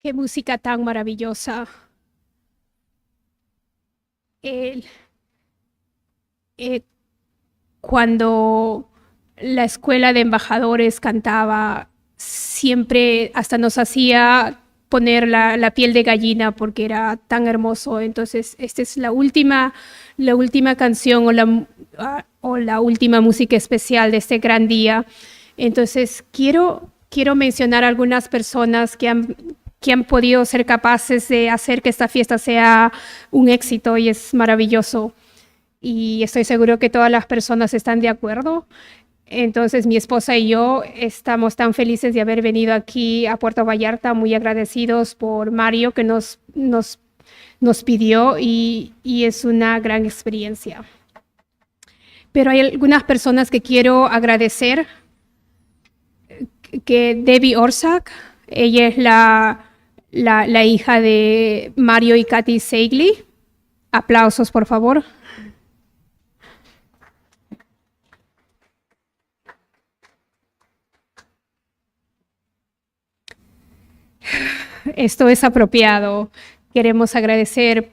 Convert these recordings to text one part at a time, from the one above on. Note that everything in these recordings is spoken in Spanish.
Qué música tan maravillosa. El- eh, Cuando la escuela de embajadores cantaba, siempre hasta nos hacía poner la piel de gallina porque era tan hermoso. Entonces, esta es la última canción o la última música especial de este gran día. Entonces, quiero mencionar algunas personas que han podido ser capaces de hacer que esta fiesta sea un éxito y es maravilloso. Y estoy seguro que todas las personas están de acuerdo. Entonces, mi esposa y yo estamos tan felices de haber venido aquí a Puerto Vallarta, muy agradecidos por Mario que nos pidió y es una gran experiencia. Pero hay algunas personas que quiero agradecer, que Debbie Orsak, ella es la hija de Mario y Katy Seigli. Aplausos, por favor. Esto es apropiado. Queremos agradecer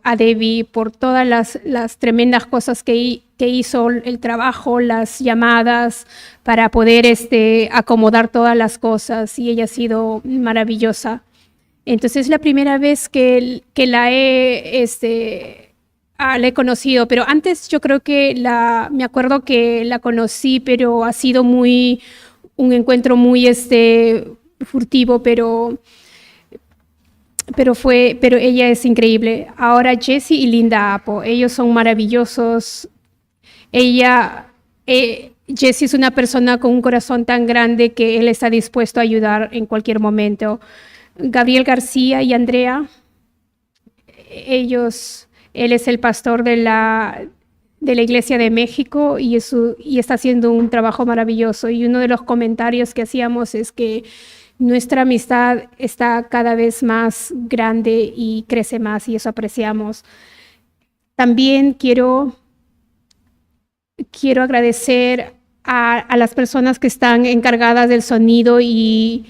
a Debbie por todas las tremendas cosas que hizo, el trabajo, las llamadas para poder acomodar todas las cosas y ella ha sido maravillosa. Entonces es la primera vez que la he conocido, pero antes yo creo que me acuerdo que la conocí, pero ha sido un encuentro muy furtivo, pero ella es increíble. Ahora Jessie y Linda Apo, ellos son maravillosos. Jessie es una persona con un corazón tan grande que él está dispuesto a ayudar en cualquier momento. Gabriel García y Andrea, él es el pastor de la Iglesia de México y está haciendo un trabajo maravilloso. Y uno de los comentarios que hacíamos es que nuestra amistad está cada vez más grande y crece más y eso apreciamos. También quiero agradecer a las personas que están encargadas del sonido y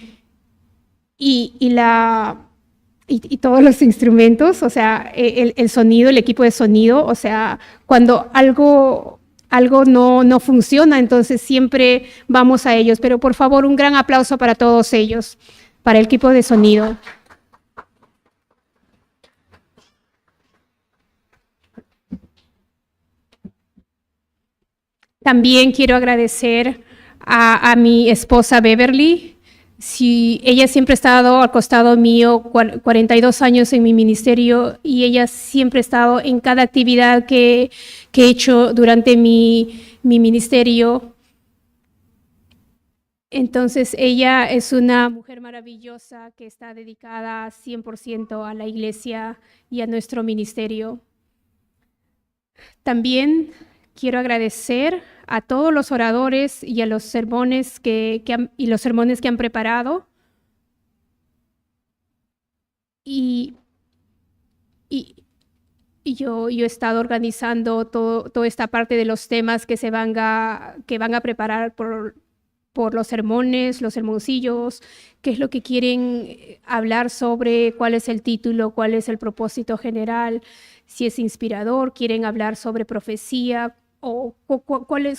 todos los instrumentos, o sea, el sonido, el equipo de sonido, o sea, cuando algo no funciona, entonces siempre vamos a ellos. Pero por favor, un gran aplauso para todos ellos, para el equipo de sonido. También quiero agradecer a mi esposa Beverly. Si ella siempre ha estado al costado mío, 42 años en mi ministerio, y ella siempre ha estado en cada actividad que he hecho durante mi ministerio. Entonces, ella es una mujer maravillosa que está dedicada 100% a la iglesia y a nuestro ministerio. También quiero agradecer a todos los oradores y a los sermones y los sermones que han preparado. Y, y, y yo he estado organizando toda esta parte de los temas que van a preparar por los sermones, los sermoncillos, qué es lo que quieren hablar sobre, cuál es el título, cuál es el propósito general, si es inspirador, quieren hablar sobre profecía o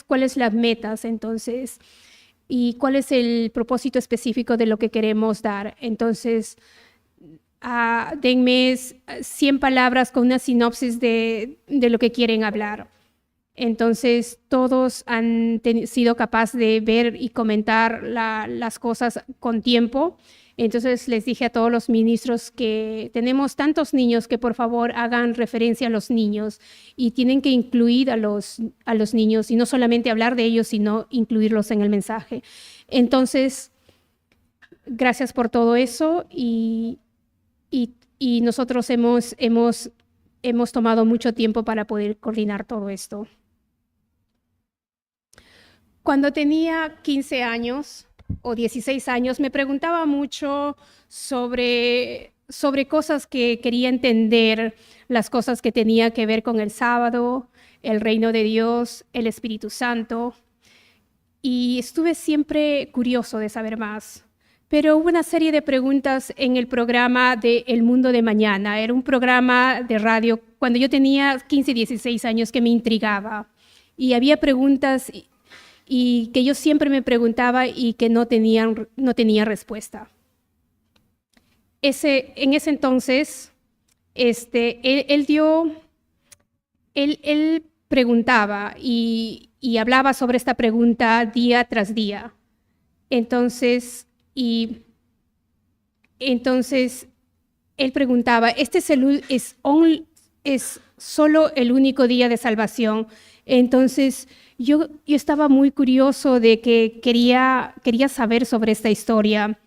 cuáles las metas, entonces, y cuál es el propósito específico de lo que queremos dar. Entonces, denme 100 palabras con una sinopsis de lo que quieren hablar. Entonces, todos han sido capaces de ver y comentar las cosas con tiempo. Entonces, les dije a todos los ministros que tenemos tantos niños que por favor hagan referencia a los niños y tienen que incluir a los niños y no solamente hablar de ellos, sino incluirlos en el mensaje. Entonces, gracias por todo eso y nosotros hemos tomado mucho tiempo para poder coordinar todo esto. Cuando tenía 15 años o 16 años, me preguntaba mucho sobre cosas que quería entender, las cosas que tenía que ver con el sábado, el reino de Dios, el Espíritu Santo. Y estuve siempre curioso de saber más. pero hubo una serie de preguntas en el programa de El Mundo de Mañana. Era un programa de radio cuando yo tenía 15, 16 años que me intrigaba. Y había preguntas y que yo siempre me preguntaba y que no tenía respuesta. En ese entonces, él preguntaba y hablaba sobre esta pregunta día tras día. Entonces él preguntaba, es solo el único día de salvación. Entonces yo estaba muy curioso de que quería saber sobre esta historia.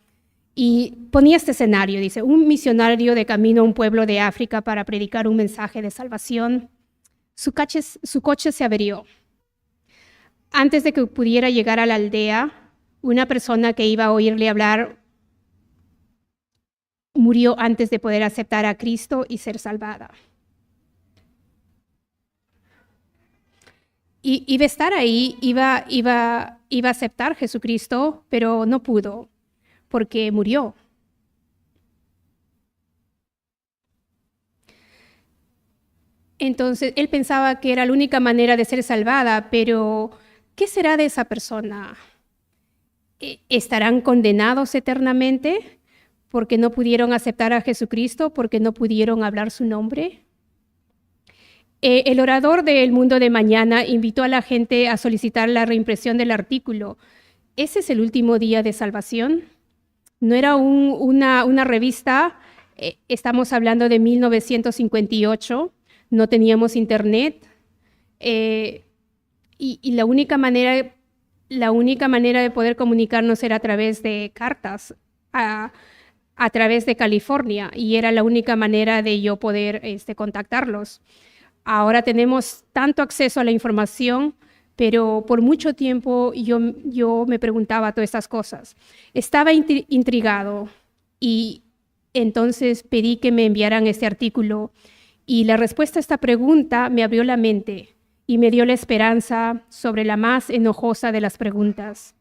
Y ponía este escenario, dice, un misionario de camino a un pueblo de África para predicar un mensaje de salvación. Su coche se averió. Antes de que pudiera llegar a la aldea, una persona que iba a oírle hablar murió antes de poder aceptar a Cristo y ser salvada. Iba a estar ahí, iba a aceptar a Jesucristo, pero no pudo, porque murió. Entonces, él pensaba que era la única manera de ser salvada, pero ¿qué será de esa persona? ¿Estarán condenados eternamente porque no pudieron aceptar a Jesucristo, porque no pudieron hablar su nombre? El orador de El Mundo de Mañana invitó a la gente a solicitar la reimpresión del artículo. ¿Ese es el último día de salvación? No era una revista, estamos hablando de 1958, no teníamos internet, y la única manera de poder comunicarnos era a través de cartas, a través de California, y era la única manera de yo poder contactarlos. Ahora tenemos tanto acceso a la información, pero por mucho tiempo yo me preguntaba todas estas cosas. Estaba intrigado y entonces pedí que me enviaran este artículo, y la respuesta a esta pregunta me abrió la mente y me dio la esperanza sobre la más enojosa de las preguntas.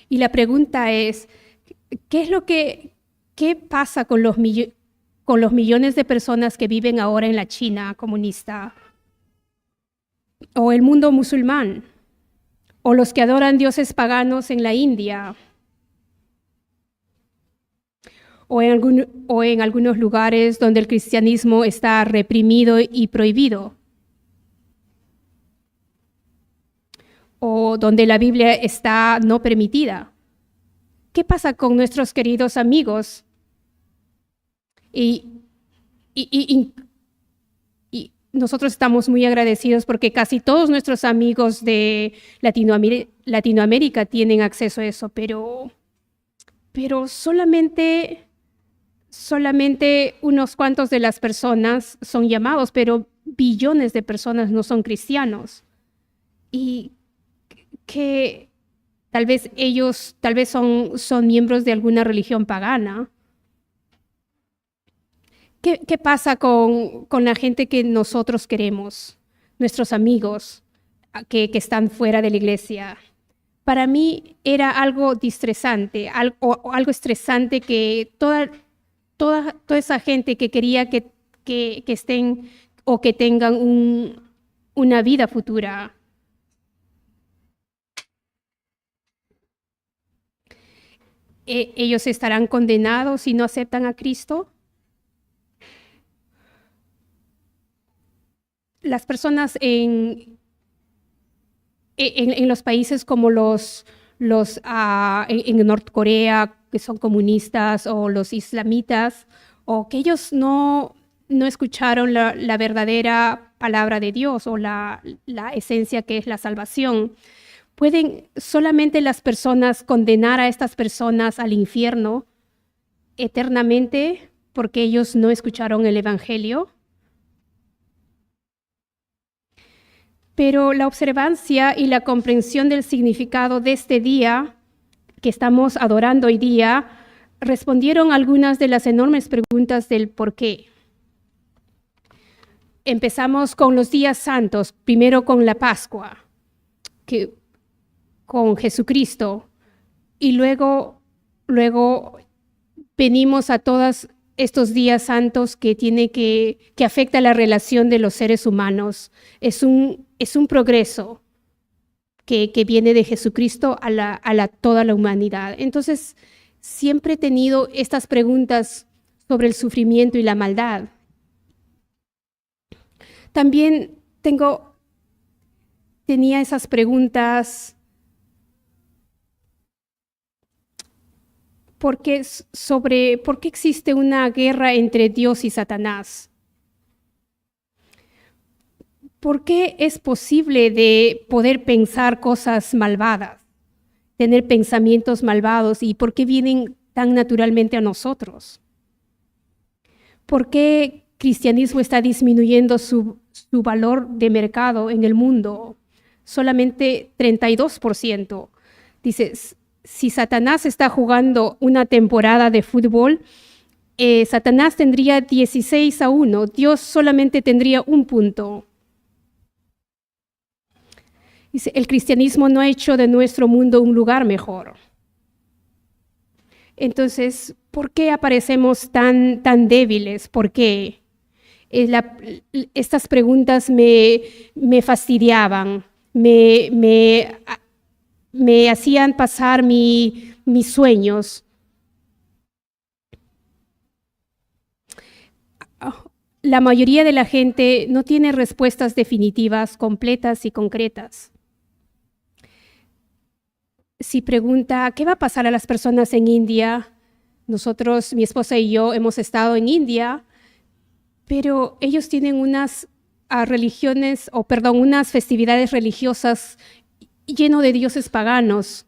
Y la pregunta es, ¿qué pasa con los millones de personas que viven ahora en la China comunista, o el mundo musulmán, o los que adoran dioses paganos en la India, o en algunos lugares donde el cristianismo está reprimido y prohibido, o donde la Biblia está no permitida? ¿Qué pasa con nuestros queridos amigos? Y nosotros estamos muy agradecidos porque casi todos nuestros amigos de Latinoamérica tienen acceso a eso, pero solamente unos cuantos de las personas son llamados, pero billones de personas no son cristianos. Y que tal vez ellos son miembros de alguna religión pagana. ¿Qué pasa con la gente que nosotros queremos, nuestros amigos que están fuera de la iglesia? Para mí era algo estresante, algo estresante que toda esa gente que quería que estén o que tengan una vida futura. ¿Ellos estarán condenados si no aceptan a Cristo? Las personas en los países como en Norcorea, que son comunistas, o los islamitas, o que ellos no escucharon la verdadera palabra de Dios o la esencia que es la salvación. ¿Pueden solamente las personas condenar a estas personas al infierno eternamente porque ellos no escucharon el Evangelio? Pero la observancia y la comprensión del significado de este día que estamos adorando hoy día respondieron algunas de las enormes preguntas del por qué. Empezamos con los días santos, primero con la Pascua, con Jesucristo, y luego venimos a todos estos días santos que afecta la relación de los seres humanos. Es un progreso que viene de Jesucristo a toda la humanidad. Entonces, siempre he tenido estas preguntas sobre el sufrimiento y la maldad. También tenía esas preguntas por qué existe una guerra entre Dios y Satanás. ¿Por qué es posible de poder pensar cosas malvadas, tener pensamientos malvados, y por qué vienen tan naturalmente a nosotros? ¿Por qué el cristianismo está disminuyendo su valor de mercado en el mundo? Solamente 32%. Dice, si Satanás está jugando una temporada de fútbol, Satanás tendría 16-1, Dios solamente tendría 1 punto. Dice, el cristianismo no ha hecho de nuestro mundo un lugar mejor. Entonces, ¿por qué aparecemos tan débiles? ¿Por qué? Estas preguntas me fastidiaban, me hacían pasar mis sueños. La mayoría de la gente no tiene respuestas definitivas, completas y concretas. Si pregunta, ¿qué va a pasar a las personas en India? Nosotros, mi esposa y yo, hemos estado en India, pero ellos tienen unas unas festividades religiosas lleno de dioses paganos.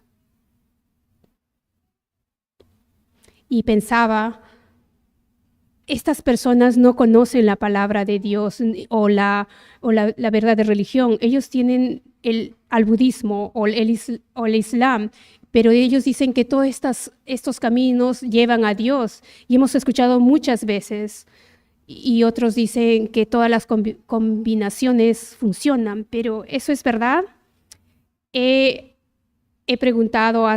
Y pensaba, estas personas no conocen la palabra de Dios o la verdad de religión. Ellos tienen al budismo o el islam, pero ellos dicen que todos estos caminos llevan a Dios. Y hemos escuchado muchas veces, y otros dicen que todas las combinaciones funcionan, pero ¿eso es verdad? He preguntado a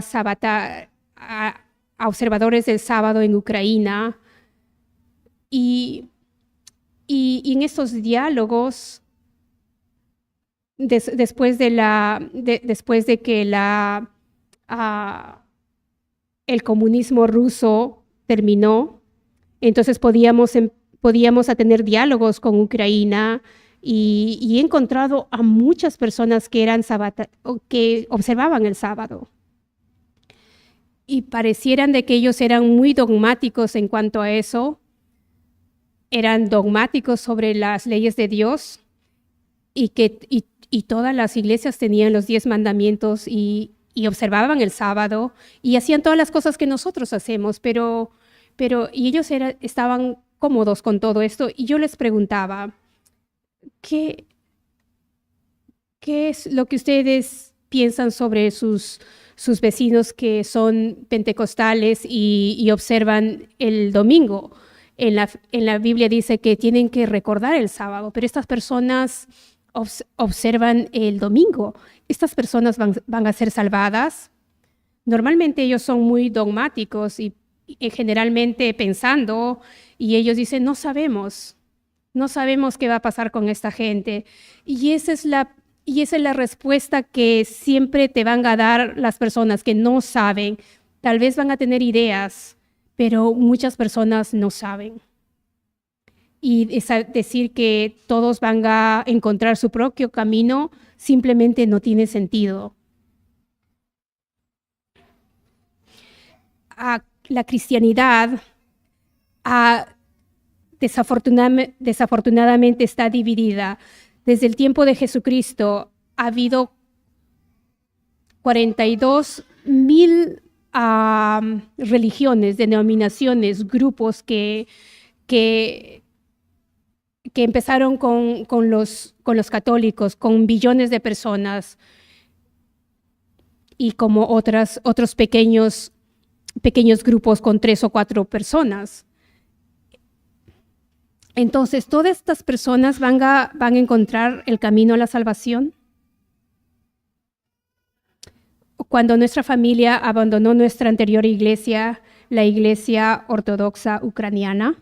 observadores del sábado en Ucrania, y en estos diálogos, después de que el comunismo ruso terminó, entonces podíamos tener diálogos con Ucrania, y he encontrado a muchas personas que observaban el sábado. Y parecieran de que ellos eran muy dogmáticos en cuanto a eso. Eran dogmáticos sobre las leyes de Dios, y todas las iglesias tenían los 10 mandamientos y observaban el sábado y hacían todas las cosas que nosotros hacemos, pero ellos estaban cómodos con todo esto. Y yo les preguntaba, ¿qué es lo que ustedes piensan sobre sus vecinos que son pentecostales y observan el domingo? En la Biblia dice que tienen que recordar el sábado, pero estas personas observan el domingo. ¿Estas personas van a ser salvadas? Normalmente ellos son muy dogmáticos y generalmente pensando, y ellos dicen, no sabemos qué va a pasar con esta gente. Y esa es la respuesta que siempre te van a dar las personas que no saben. Tal vez van a tener ideas, pero muchas personas no saben. Y decir que todos van a encontrar su propio camino simplemente no tiene sentido. La cristianidad desafortunadamente está dividida. Desde el tiempo de Jesucristo ha habido 42,000 religiones, denominaciones, grupos que empezaron con los católicos, con billones de personas, y como otros pequeños grupos con 3 o 4 personas. Entonces, ¿todas estas personas van a encontrar el camino a la salvación? cuando nuestra familia abandonó nuestra anterior iglesia, la iglesia ortodoxa ucraniana,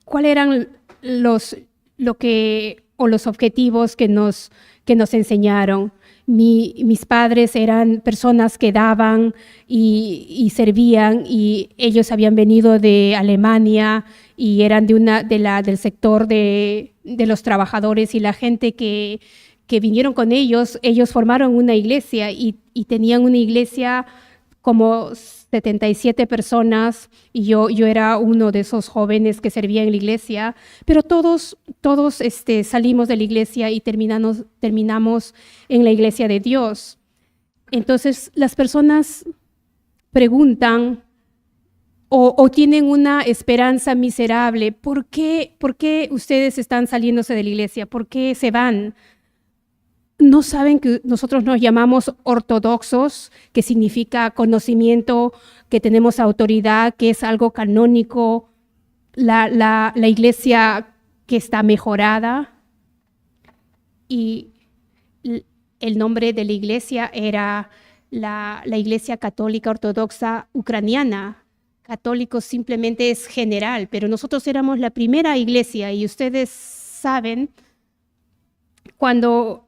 ¿cuáles eran los objetivos que nos enseñaron? Mis padres eran personas que daban y servían, y ellos habían venido de Alemania y eran del sector de los trabajadores, y la gente que vinieron con ellos formaron una iglesia y tenían una iglesia como 77 personas, y yo era uno de esos jóvenes que servía en la iglesia, pero todos salimos de la iglesia y terminamos en la iglesia de Dios. Entonces las personas preguntan o tienen una esperanza miserable: ¿por qué ustedes están saliéndose de la iglesia? ¿Por qué se van? No saben que nosotros nos llamamos ortodoxos, que significa conocimiento, que tenemos autoridad, que es algo canónico, la iglesia que está mejorada. Y el nombre de la iglesia era la Iglesia Católica Ortodoxa Ucraniana. Católico simplemente es general, pero nosotros éramos la primera iglesia, y ustedes saben cuando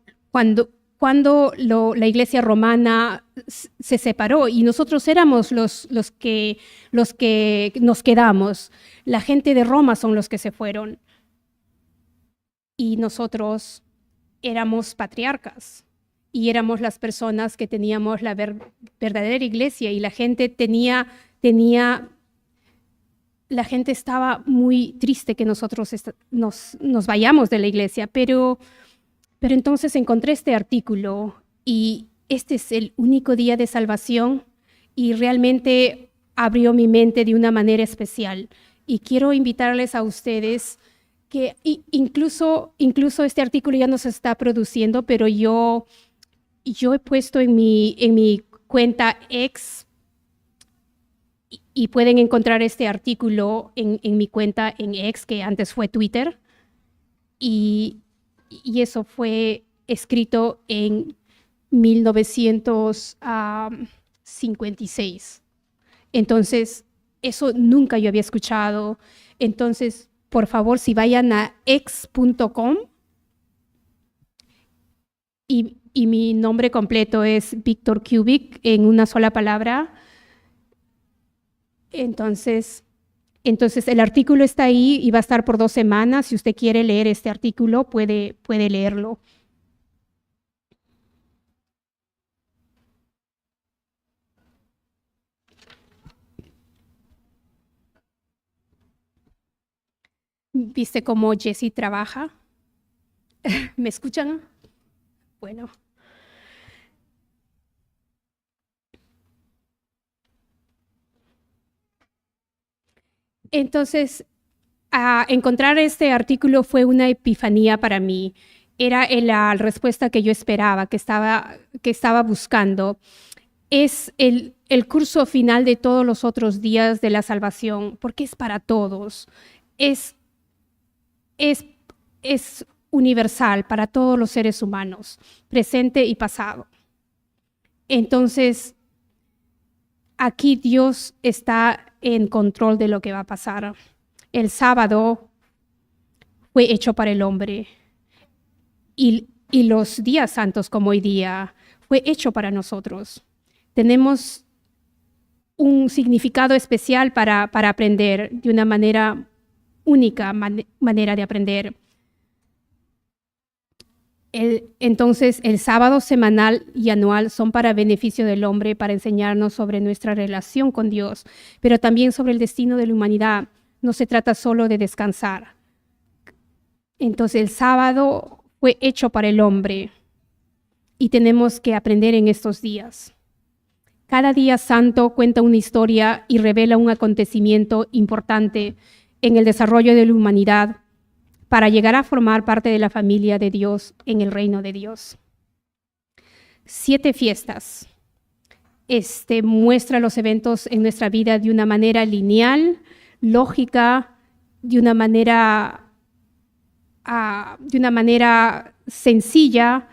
la iglesia romana se separó, y nosotros éramos los que nos quedamos. La gente de Roma son los que se fueron, y nosotros éramos patriarcas y éramos las personas que teníamos la verdadera iglesia, y la gente la gente estaba muy triste que nosotros nos vayamos de la iglesia, pero entonces encontré este artículo, y este es el único día de salvación, y realmente abrió mi mente de una manera especial. Y quiero invitarles a ustedes que incluso este artículo ya no se está produciendo, pero yo he puesto en mi cuenta X, y pueden encontrar este artículo en mi cuenta en X, que antes fue Twitter, y eso fue escrito en 1956. Entonces, eso nunca yo había escuchado. Entonces, por favor, si vayan a x.com, y mi nombre completo es Víctor Kubik, en una sola palabra. Entonces el artículo está ahí y va a estar por 2 semanas. Si usted quiere leer este artículo, puede leerlo. ¿Viste cómo Jessie trabaja? ¿Me escuchan? Bueno. Entonces, encontrar este artículo fue una epifanía para mí. Era la respuesta que yo esperaba, que estaba buscando. Es el curso final de todos los otros días de la salvación, porque es para todos. Es universal para todos los seres humanos, presente y pasado. Entonces, aquí Dios está en control de lo que va a pasar. El sábado fue hecho para el hombre, y los días santos, como hoy día, fue hecho para nosotros. Tenemos un significado especial para aprender de una manera única, manera de aprender. Entonces, el sábado semanal y anual son para beneficio del hombre, para enseñarnos sobre nuestra relación con Dios, pero también sobre el destino de la humanidad. No se trata solo de descansar. Entonces, el sábado fue hecho para el hombre, y tenemos que aprender en estos días. Cada día santo cuenta una historia y revela un acontecimiento importante en el desarrollo de la humanidad, para llegar a formar parte de la familia de Dios en el reino de Dios. 7 fiestas. Muestra los eventos en nuestra vida de una manera lineal, lógica, de una manera sencilla,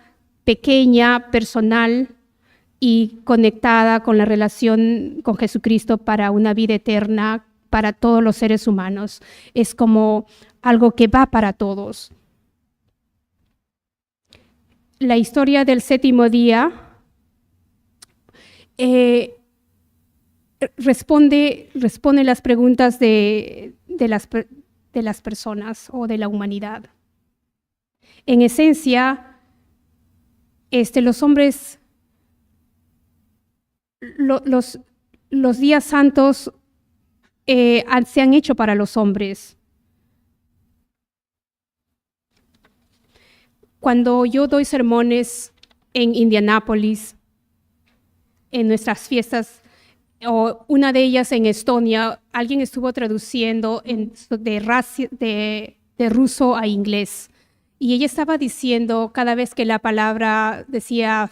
pequeña, personal y conectada con la relación con Jesucristo para una vida eterna para todos los seres humanos. Es como algo que va para todos. La historia del séptimo día responde las preguntas de las personas o de la humanidad. En esencia, los hombres, los días santos se han hecho para los hombres. Cuando yo doy sermones en Indianápolis, en nuestras fiestas, o una de ellas en Estonia, alguien estuvo traduciendo de ruso a inglés. Y ella estaba diciendo, cada vez que la palabra decía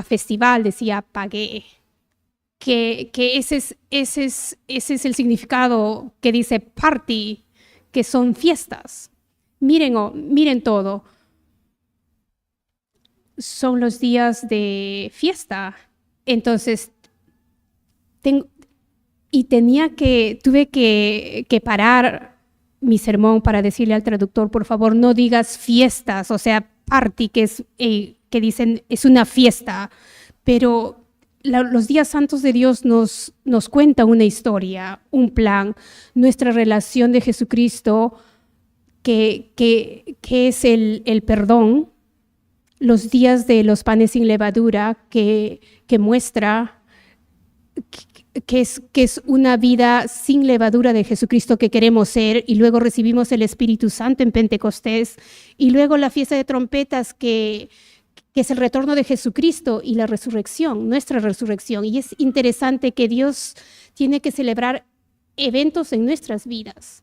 festival, decía pagué. Que ese es el significado que dice party, que son fiestas. Miren todo. Son los días de fiesta. Entonces, tuve que parar mi sermón para decirle al traductor, por favor, no digas fiestas, o sea, party, que dicen es una fiesta, pero los días santos de Dios nos cuentan una historia, un plan, nuestra relación de Jesucristo, que es el perdón, los días de los panes sin levadura, que muestra que es una vida sin levadura de Jesucristo que queremos ser, y luego recibimos el Espíritu Santo en Pentecostés, y luego la fiesta de trompetas que es el retorno de Jesucristo y la resurrección, nuestra resurrección. Y es interesante que Dios tiene que celebrar eventos en nuestras vidas.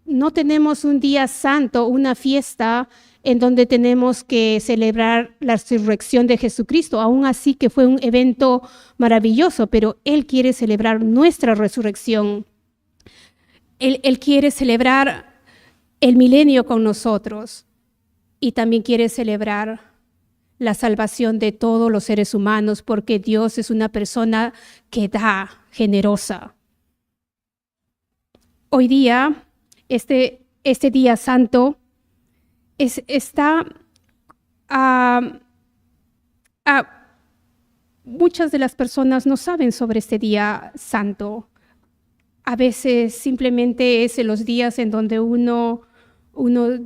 No tenemos un día santo, una fiesta en donde tenemos que celebrar la resurrección de Jesucristo, aún así que fue un evento maravilloso, pero Él quiere celebrar nuestra resurrección. Él quiere celebrar el milenio con nosotros, y también quiere celebrar la salvación de todos los seres humanos, porque Dios es una persona que da, generosa. Hoy día, este día santo, muchas de las personas no saben sobre este día santo. A veces simplemente es en los días en donde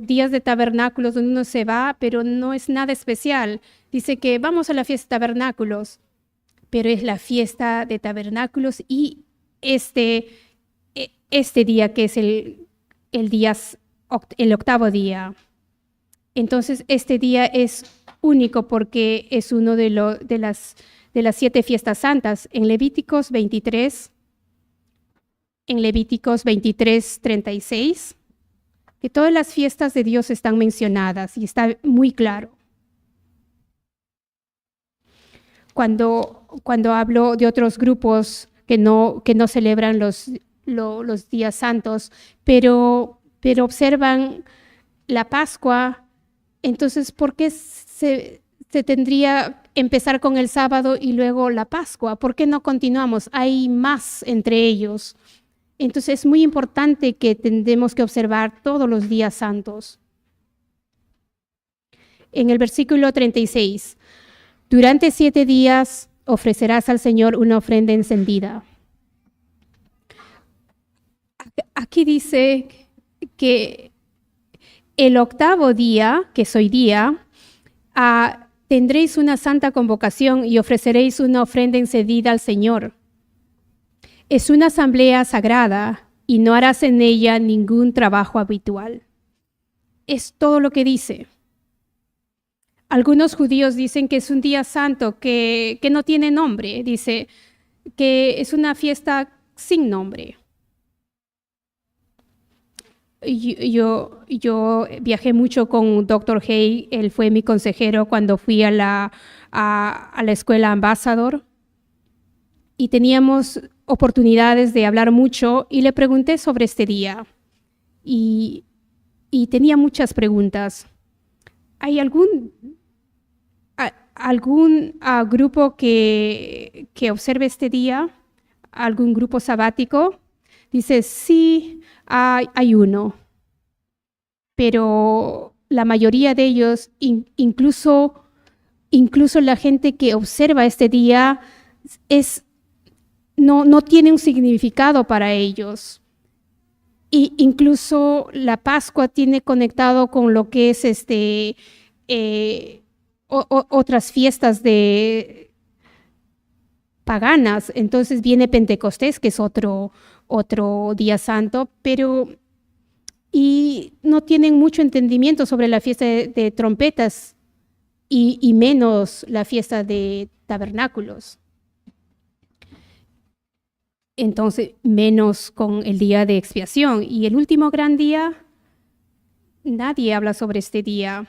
días de tabernáculos donde uno se va, pero no es nada especial. Dice que vamos a la fiesta de tabernáculos, pero es la fiesta de tabernáculos y este día que es el octavo día. Entonces, este día es único porque es uno de las 7 fiestas santas. En Levíticos 23, 36, que todas las fiestas de Dios están mencionadas y está muy claro. Cuando hablo de otros grupos que no celebran los días santos, pero observan la Pascua, entonces, ¿por qué se tendría que empezar con el sábado y luego la Pascua? ¿Por qué no continuamos? Hay más entre ellos. Entonces, es muy importante que tendremos que observar todos los días santos. En el versículo 36, durante 7 días ofrecerás al Señor una ofrenda encendida. Aquí dice que el octavo día, que es hoy día, tendréis una santa convocación y ofreceréis una ofrenda encendida al Señor. Es una asamblea sagrada y no harás en ella ningún trabajo habitual. Es todo lo que dice. Algunos judíos dicen que es un día santo que no tiene nombre. Dice que es una fiesta sin nombre. Yo viajé mucho con Dr. Hay, él fue mi consejero cuando fui a la escuela Ambassador, y teníamos oportunidades de hablar mucho, y le pregunté sobre este día y tenía muchas preguntas. ¿Hay algún ¿Algún grupo que observe este día? ¿Algún grupo sabático? Dice, sí, hay uno, pero la mayoría de ellos, incluso la gente que observa este día, no tiene un significado para ellos. Y incluso la Pascua tiene conectado con lo que es otras fiestas paganas. Entonces viene Pentecostés, que es otro día santo, y no tienen mucho entendimiento sobre la fiesta de trompetas y menos la fiesta de tabernáculos. Entonces, menos con el día de expiación. Y el último gran día, nadie habla sobre este día.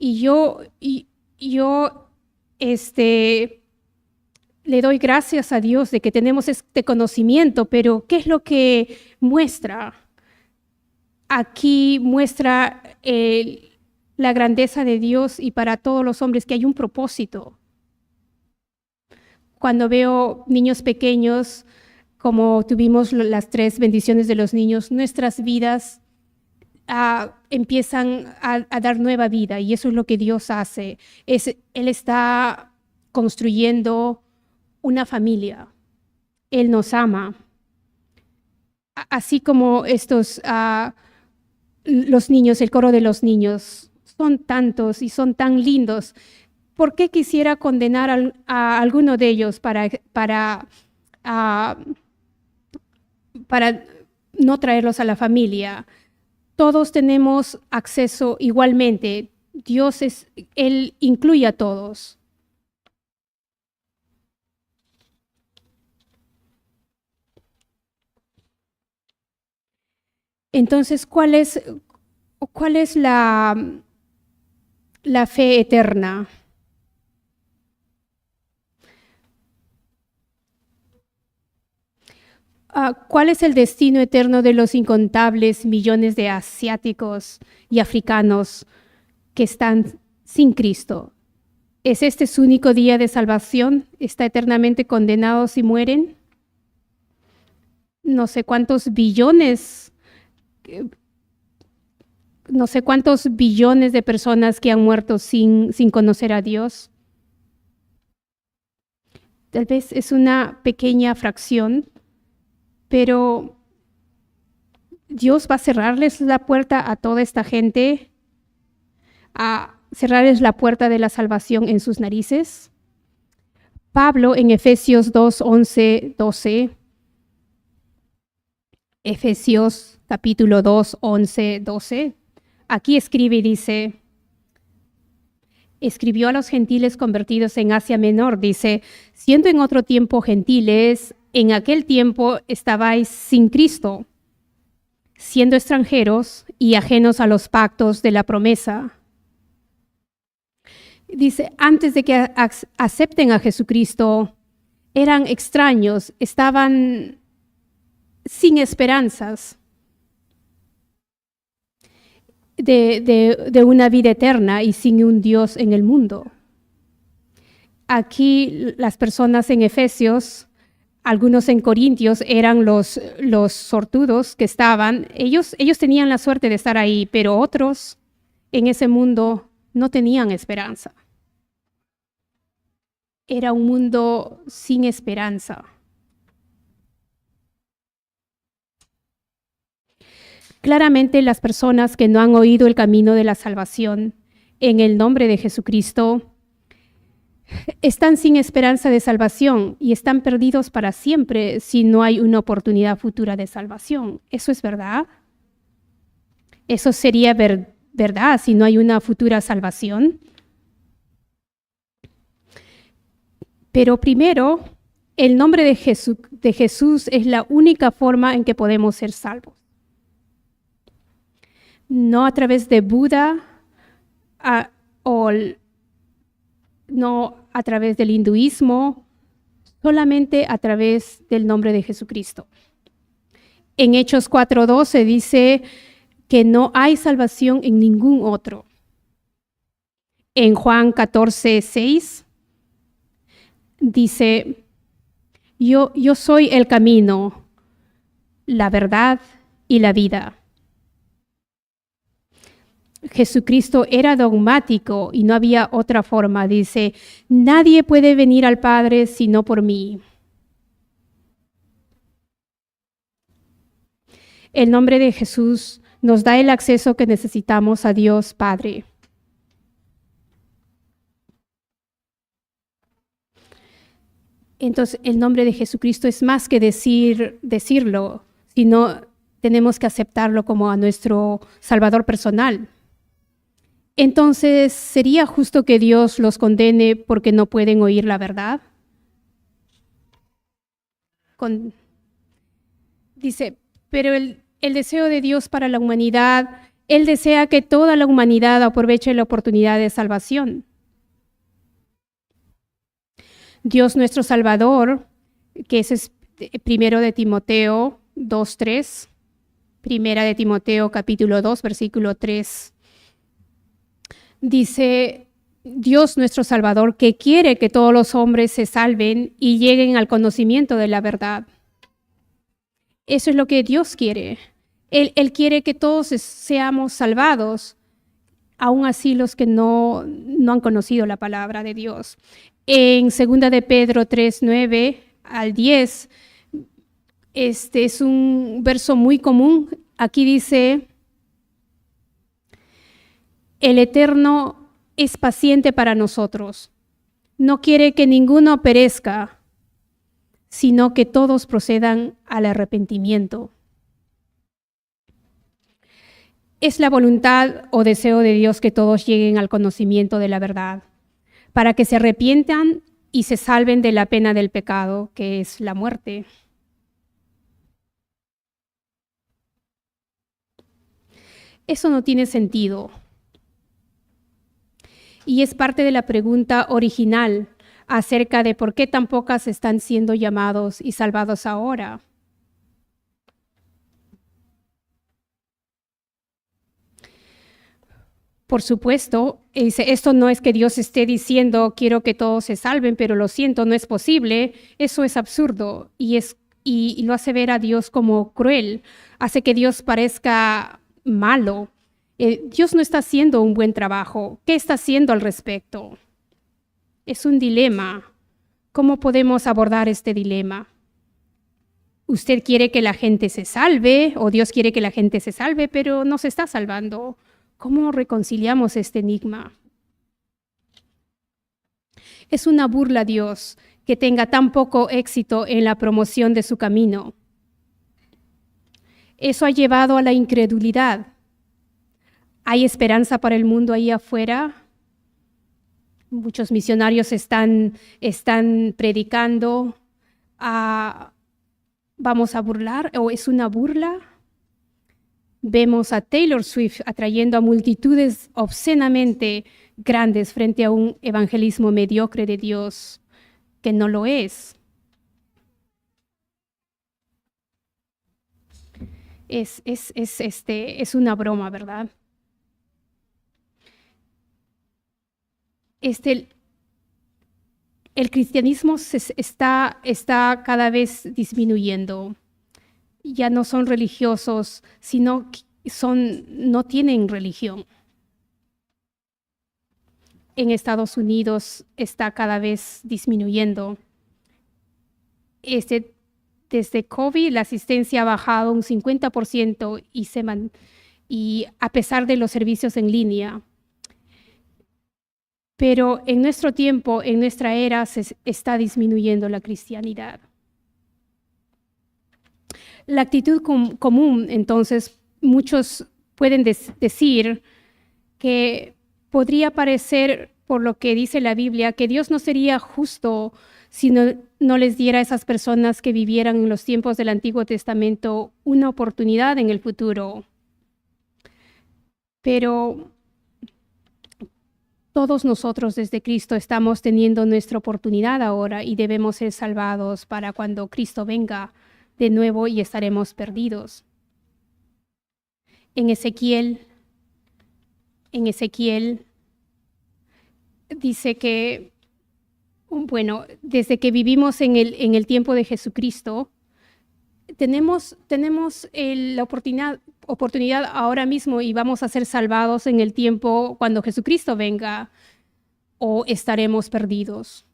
Y yo le doy gracias a Dios de que tenemos este conocimiento, pero ¿qué es lo que muestra? Aquí muestra la grandeza de Dios y para todos los hombres que hay un propósito. Cuando veo niños pequeños, como tuvimos las 3 bendiciones de los niños, nuestras vidas empiezan a dar nueva vida, y eso es lo que Dios hace. Él está construyendo una familia. Él nos ama. Así como los niños, el coro de los niños, son tantos y son tan lindos. ¿Por qué quisiera condenar a alguno de ellos para no traerlos a la familia? Todos tenemos acceso igualmente. Él incluye a todos. Entonces, ¿cuál es la fe eterna? ¿Cuál es el destino eterno de los incontables millones de asiáticos y africanos que están sin Cristo? ¿Es este su único día de salvación? ¿Está eternamente condenados si mueren? No sé cuántos billones de personas que han muerto sin conocer a Dios. Tal vez es una pequeña fracción, pero Dios va a cerrarles la puerta a toda esta gente, a cerrarles la puerta de la salvación en sus narices. Pablo en Efesios 2, 11, 12, Efesios capítulo 2, 11, 12, aquí escribe y dice, escribió a los gentiles convertidos en Asia Menor, dice, siendo en otro tiempo gentiles, en aquel tiempo estabais sin Cristo, siendo extranjeros y ajenos a los pactos de la promesa. Dice, antes de que acepten a Jesucristo, eran extraños, estaban sin esperanzas de una vida eterna y sin un Dios en el mundo. Aquí las personas en Efesios, algunos en Corintios eran los sortudos que estaban, ellos tenían la suerte de estar ahí, pero otros en ese mundo no tenían esperanza. Era un mundo sin esperanza. Claramente las personas que no han oído el camino de la salvación en el nombre de Jesucristo están sin esperanza de salvación y están perdidos para siempre si no hay una oportunidad futura de salvación. ¿Eso es verdad? ¿Eso sería verdad si no hay una futura salvación? Pero primero, el nombre de Jesús es la única forma en que podemos ser salvos. No a través de Buda o no a través del hinduismo, solamente a través del nombre de Jesucristo. En Hechos 4:12 dice que no hay salvación en ningún otro. En Juan 14:6 dice, yo soy el camino, la verdad y la vida. Jesucristo era dogmático y no había otra forma. Dice, nadie puede venir al Padre sino por mí. El nombre de Jesús nos da el acceso que necesitamos a Dios Padre. Entonces, el nombre de Jesucristo es más que decirlo, sino tenemos que aceptarlo como a nuestro Salvador personal. Entonces, ¿sería justo que Dios los condene porque no pueden oír la verdad? Dice, pero el deseo de Dios para la humanidad, Él desea que toda la humanidad aproveche la oportunidad de salvación. Dios nuestro Salvador, que es primero de Timoteo 2:3, primera de Timoteo capítulo 2, versículo 3, dice, Dios nuestro Salvador, que quiere que todos los hombres se salven y lleguen al conocimiento de la verdad. Eso es lo que Dios quiere. Él quiere que todos seamos salvados, aún así los que no han conocido la palabra de Dios. En 2 de Pedro 3:9 al 10, este es un verso muy común. Aquí dice, el Eterno es paciente para nosotros. No quiere que ninguno perezca, sino que todos procedan al arrepentimiento. Es la voluntad o deseo de Dios que todos lleguen al conocimiento de la verdad, para que se arrepientan y se salven de la pena del pecado, que es la muerte. Eso no tiene sentido. Y es parte de la pregunta original acerca de por qué tan pocas están siendo llamados y salvados ahora. Por supuesto, esto no es que Dios esté diciendo quiero que todos se salven, pero lo siento, no es posible. Eso es absurdo y lo hace ver a Dios como cruel, hace que Dios parezca malo. Dios no está haciendo un buen trabajo. ¿Qué está haciendo al respecto? Es un dilema. ¿Cómo podemos abordar este dilema? Usted quiere que la gente se salve, o Dios quiere que la gente se salve, pero no se está salvando. ¿Cómo reconciliamos este enigma? Es una burla a Dios que tenga tan poco éxito en la promoción de su camino. Eso ha llevado a la incredulidad. ¿Hay esperanza para el mundo ahí afuera? Muchos misionarios están predicando, ¿vamos a burlar? ¿O es una burla? Vemos a Taylor Swift atrayendo a multitudes obscenamente grandes frente a un evangelismo mediocre de Dios que no lo es. Es una broma, ¿verdad? El cristianismo está cada vez disminuyendo. Ya no son religiosos, sino no tienen religión. En Estados Unidos está cada vez disminuyendo. Desde COVID la asistencia ha bajado un 50% y a pesar de los servicios en línea. Pero en nuestro tiempo, en nuestra era, se está disminuyendo la cristianidad. La actitud común, entonces, muchos pueden decir que podría parecer, por lo que dice la Biblia, que Dios no sería justo si no les diera a esas personas que vivieran en los tiempos del Antiguo Testamento una oportunidad en el futuro. Pero todos nosotros desde Cristo estamos teniendo nuestra oportunidad ahora y debemos ser salvados para cuando Cristo venga de nuevo y estaremos perdidos. En Ezequiel dice que, bueno, desde que vivimos en el tiempo de Jesucristo, tenemos la oportunidad ahora mismo y vamos a ser salvados en el tiempo cuando Jesucristo venga, o estaremos perdidos.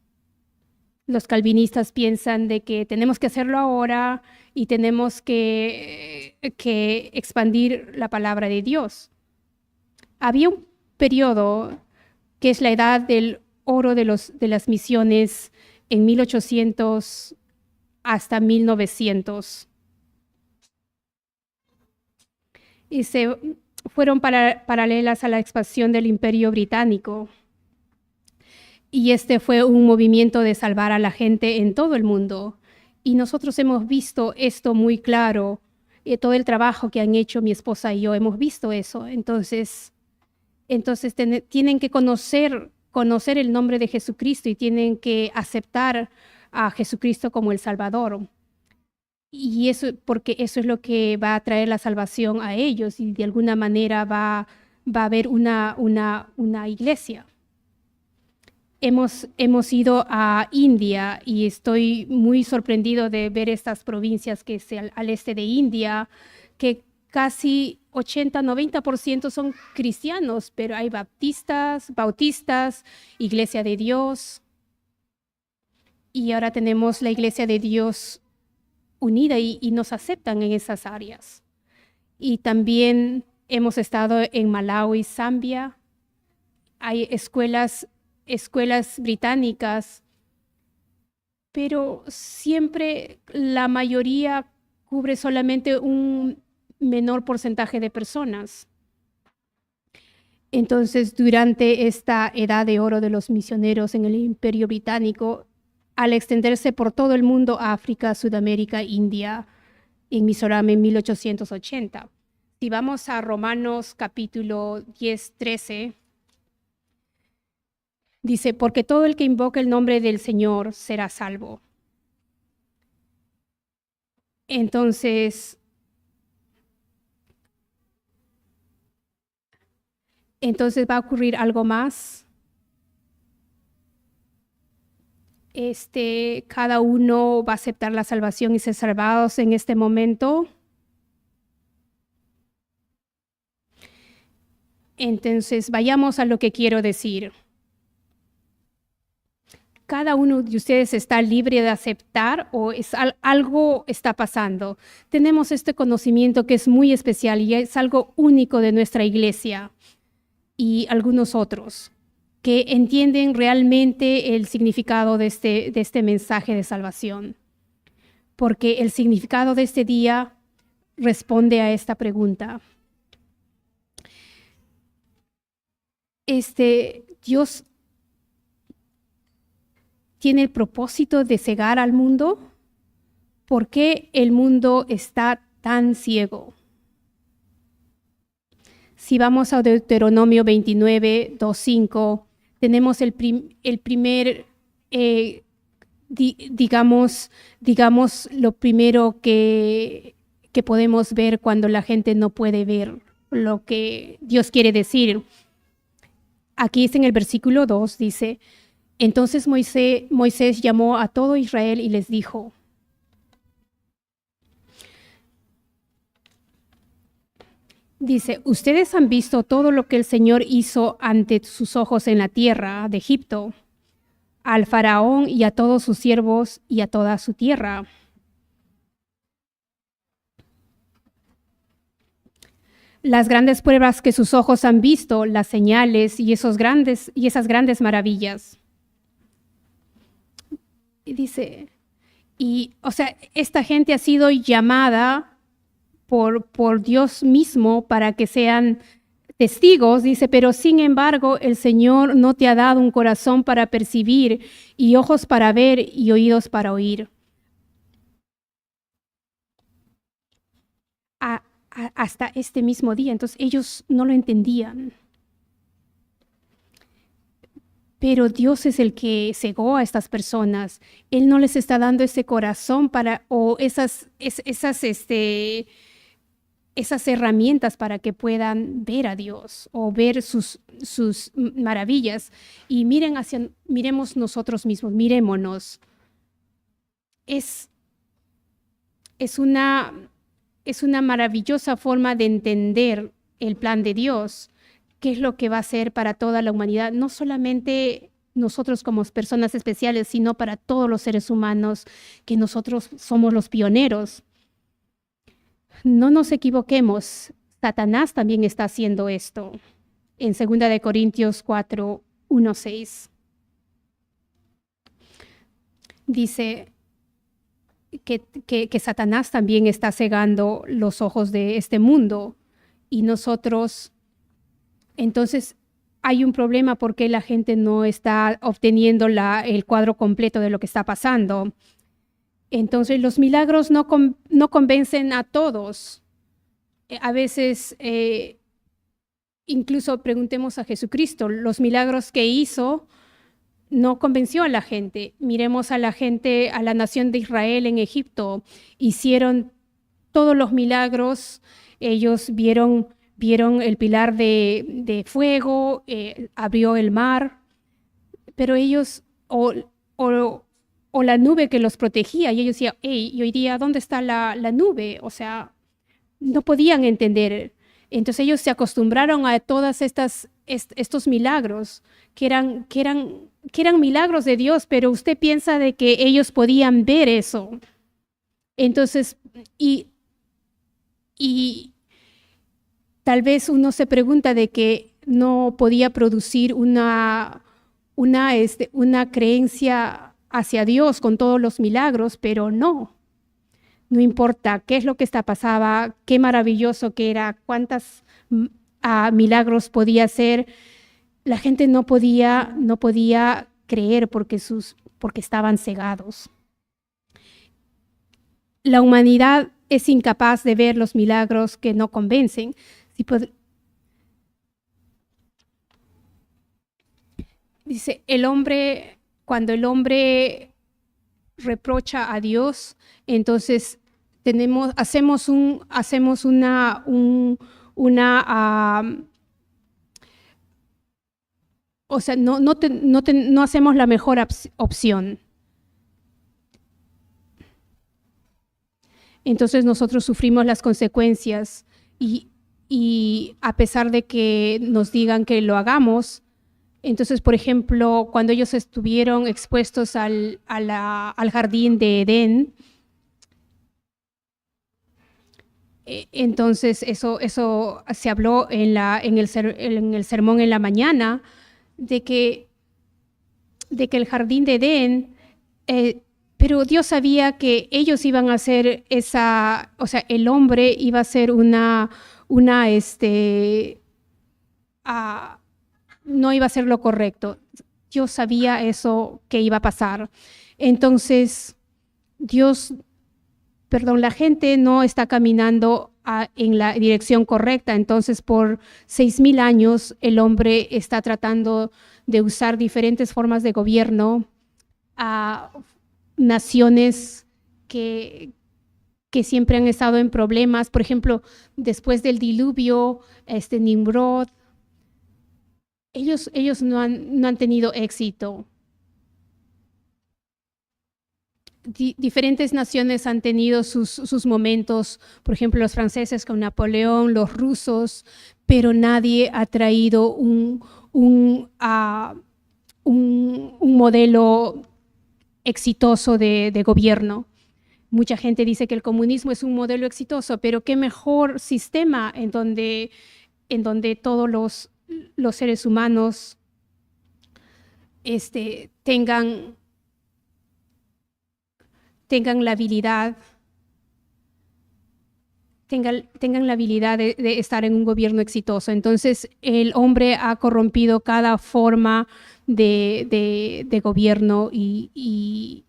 Los calvinistas piensan de que tenemos que hacerlo ahora y tenemos que expandir la palabra de Dios. Había un periodo que es la edad del oro de las misiones en 1800 hasta 1900. Y fueron paralelas a la expansión del Imperio Británico. Y este fue un movimiento de salvar a la gente en todo el mundo. Y nosotros hemos visto esto muy claro. Todo el trabajo que han hecho mi esposa y yo, hemos visto eso. Entonces tienen que conocer el nombre de Jesucristo y tienen que aceptar a Jesucristo como el Salvador. Y eso, porque eso es lo que va a traer la salvación a ellos y de alguna manera va a haber una iglesia. Hemos ido a India y estoy muy sorprendido de ver estas provincias que es al este de India, que casi 80-90% son cristianos, pero hay bautistas, Iglesia de Dios. Y ahora tenemos la Iglesia de Dios unida y nos aceptan en esas áreas. Y también hemos estado en Malawi, Zambia. Hay escuelas británicas, pero siempre la mayoría cubre solamente un menor porcentaje de personas. Entonces, durante esta edad de oro de los misioneros en el Imperio Británico, al extenderse por todo el mundo, África, Sudamérica, India, en Mizoram en 1880. Si vamos a Romanos capítulo 10-13, dice, porque todo el que invoque el nombre del Señor será salvo. Entonces va a ocurrir algo más. Cada uno va a aceptar la salvación y ser salvados en este momento. Entonces, vayamos a lo que quiero decir. Cada uno de ustedes está libre de aceptar o algo está pasando. Tenemos este conocimiento que es muy especial y es algo único de nuestra iglesia y algunos otros que entienden realmente el significado de este mensaje de salvación. Porque el significado de este día responde a esta pregunta. Dios tiene el propósito de cegar al mundo. ¿Por qué el mundo está tan ciego? Si vamos a Deuteronomio 29, 2-5, tenemos el primer, digamos, lo primero que podemos ver cuando la gente no puede ver lo que Dios quiere decir. Aquí es en el versículo 2, dice, entonces Moisés llamó a todo Israel y les dijo, dice, ustedes han visto todo lo que el Señor hizo ante sus ojos en la tierra de Egipto, al faraón y a todos sus siervos y a toda su tierra. Las grandes pruebas que sus ojos han visto, las señales y esas grandes maravillas. Y dice, esta gente ha sido llamada por Dios mismo para que sean testigos, dice, pero sin embargo el Señor no te ha dado un corazón para percibir y ojos para ver y oídos para oír. Hasta este mismo día, entonces ellos no lo entendían. Pero Dios es el que cegó a estas personas. Él no les está dando ese corazón esas herramientas para que puedan ver a Dios o ver sus maravillas. Y miremos nosotros mismos, mirémonos. Es una maravillosa forma de entender el plan de Dios, qué es lo que va a hacer para toda la humanidad, no solamente nosotros como personas especiales, sino para todos los seres humanos, que nosotros somos los pioneros. No nos equivoquemos, Satanás también está haciendo esto. En 2 Corintios 4, 1, 6. Dice que Satanás también está cegando los ojos de este mundo. Y nosotros, entonces, hay un problema porque la gente no está obteniendo el cuadro completo de lo que está pasando. Entonces, los milagros no convencen a todos. A veces, incluso preguntemos a Jesucristo, los milagros que hizo no convenció a la gente. Miremos a la gente, a la nación de Israel en Egipto. Hicieron todos los milagros. Ellos vieron el pilar de fuego, abrió el mar, pero ellos, o la nube que los protegía, y ellos decían, hey, y hoy día, ¿dónde está la nube? O sea, no podían entender. Entonces ellos se acostumbraron a todas estos milagros, que eran milagros de Dios, pero usted piensa de que ellos podían ver eso. Entonces, y tal vez uno se pregunta de que no podía producir una creencia hacia Dios con todos los milagros, pero no importa qué es lo que pasaba, qué maravilloso que era, cuántos milagros podía hacer, la gente no podía creer porque estaban cegados. La humanidad es incapaz de ver los milagros que no convencen. Dice, cuando el hombre reprocha a Dios, entonces hacemos una o sea, no hacemos la mejor opción. Entonces nosotros sufrimos las consecuencias y a pesar de que nos digan que lo hagamos, entonces, por ejemplo, cuando ellos estuvieron expuestos al jardín de Edén, entonces eso se habló en el sermón en la mañana, de que el jardín de Edén, pero Dios sabía que ellos iban a hacer o sea, el hombre iba a hacer no iba a ser lo correcto. Dios sabía eso que iba a pasar. Entonces, la gente no está caminando en la dirección correcta. Entonces, por 6,000 años, el hombre está tratando de usar diferentes formas de gobierno a naciones que siempre han estado en problemas. Por ejemplo, después del diluvio, Nimrod, ellos no han tenido éxito. Diferentes naciones han tenido sus momentos, por ejemplo, los franceses con Napoleón, los rusos, pero nadie ha traído un modelo exitoso de gobierno. Mucha gente dice que el comunismo es un modelo exitoso, pero qué mejor sistema en donde todos los seres humanos tengan la habilidad de estar en un gobierno exitoso. Entonces, el hombre ha corrompido cada forma de gobierno y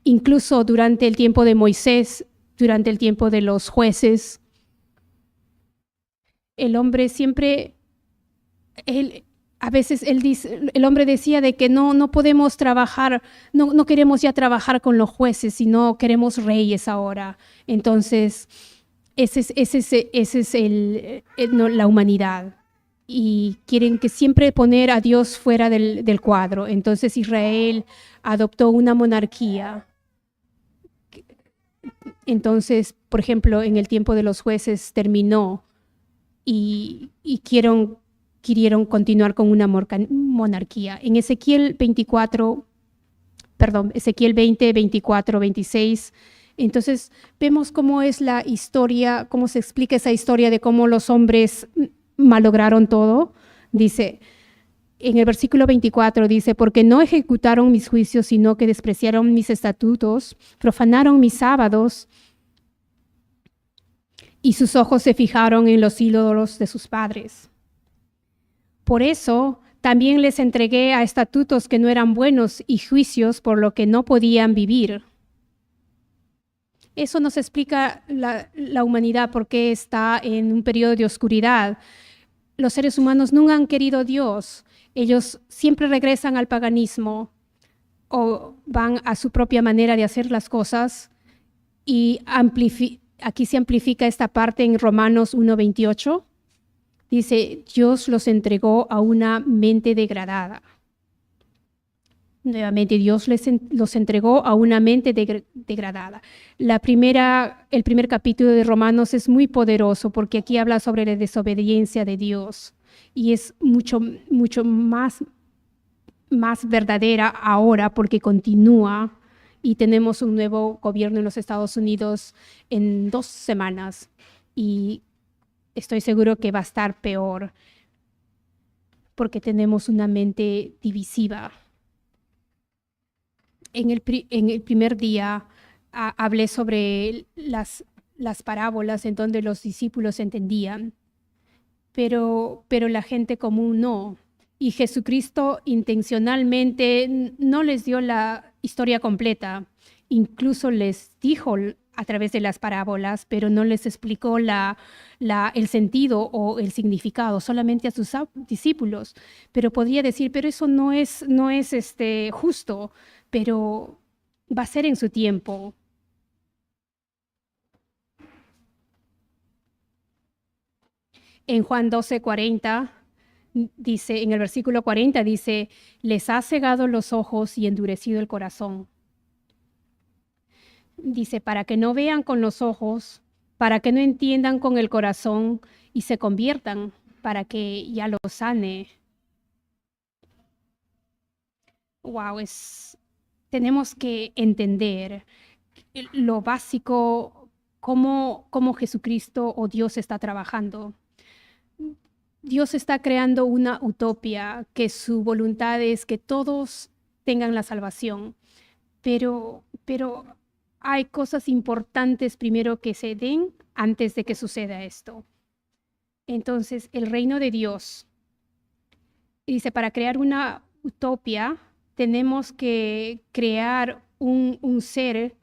incluso durante el tiempo de Moisés, durante el tiempo de los jueces, el hombre siempre, a veces el hombre decía de que no podemos trabajar, no queremos ya trabajar con los jueces, sino queremos reyes ahora. Entonces, la humanidad. Y quieren que siempre poner a Dios fuera del cuadro. Entonces Israel adoptó una monarquía. Entonces, por ejemplo, en el tiempo de los jueces terminó y quisieron continuar con una monarquía. En Ezequiel 20, 24, 26, entonces vemos cómo es la historia, cómo se explica esa historia de cómo los hombres malograron todo. Dice, en el versículo 24 dice, porque no ejecutaron mis juicios, sino que despreciaron mis estatutos, profanaron mis sábados, y sus ojos se fijaron en los ídolos de sus padres. Por eso también les entregué a estatutos que no eran buenos y juicios por lo que no podían vivir. Eso nos explica la humanidad, por qué está en un periodo de oscuridad. Los seres humanos nunca han querido a Dios. Ellos siempre regresan al paganismo o van a su propia manera de hacer las cosas. Y aquí se amplifica esta parte en Romanos 1:28. Dice, Dios los entregó a una mente degradada. Nuevamente, Dios los entregó a una mente degradada. El primer capítulo de Romanos es muy poderoso porque aquí habla sobre la desobediencia de Dios y es mucho más verdadera ahora porque continúa y tenemos un nuevo gobierno en los Estados Unidos en 2 semanas y estoy seguro que va a estar peor porque tenemos una mente divisiva. En el primer día hablé sobre las parábolas en donde los discípulos entendían, pero la gente común no. Y Jesucristo intencionalmente no les dio la historia completa, incluso les dijo a través de las parábolas, pero no les explicó el sentido o el significado, solamente a sus discípulos. Pero podría decir, pero eso no es justo, pero va a ser en su tiempo. En Juan 12:40 dice, en el versículo 40 dice, les ha cegado los ojos y endurecido el corazón. Dice, para que no vean con los ojos, para que no entiendan con el corazón y se conviertan, para que ya los sane. Wow, tenemos que entender lo básico, cómo Jesucristo o Dios está trabajando. Dios está creando una utopía que su voluntad es que todos tengan la salvación, pero hay cosas importantes primero que se den antes de que suceda esto. Entonces, el reino de Dios, dice, para crear una utopía, tenemos que crear un ser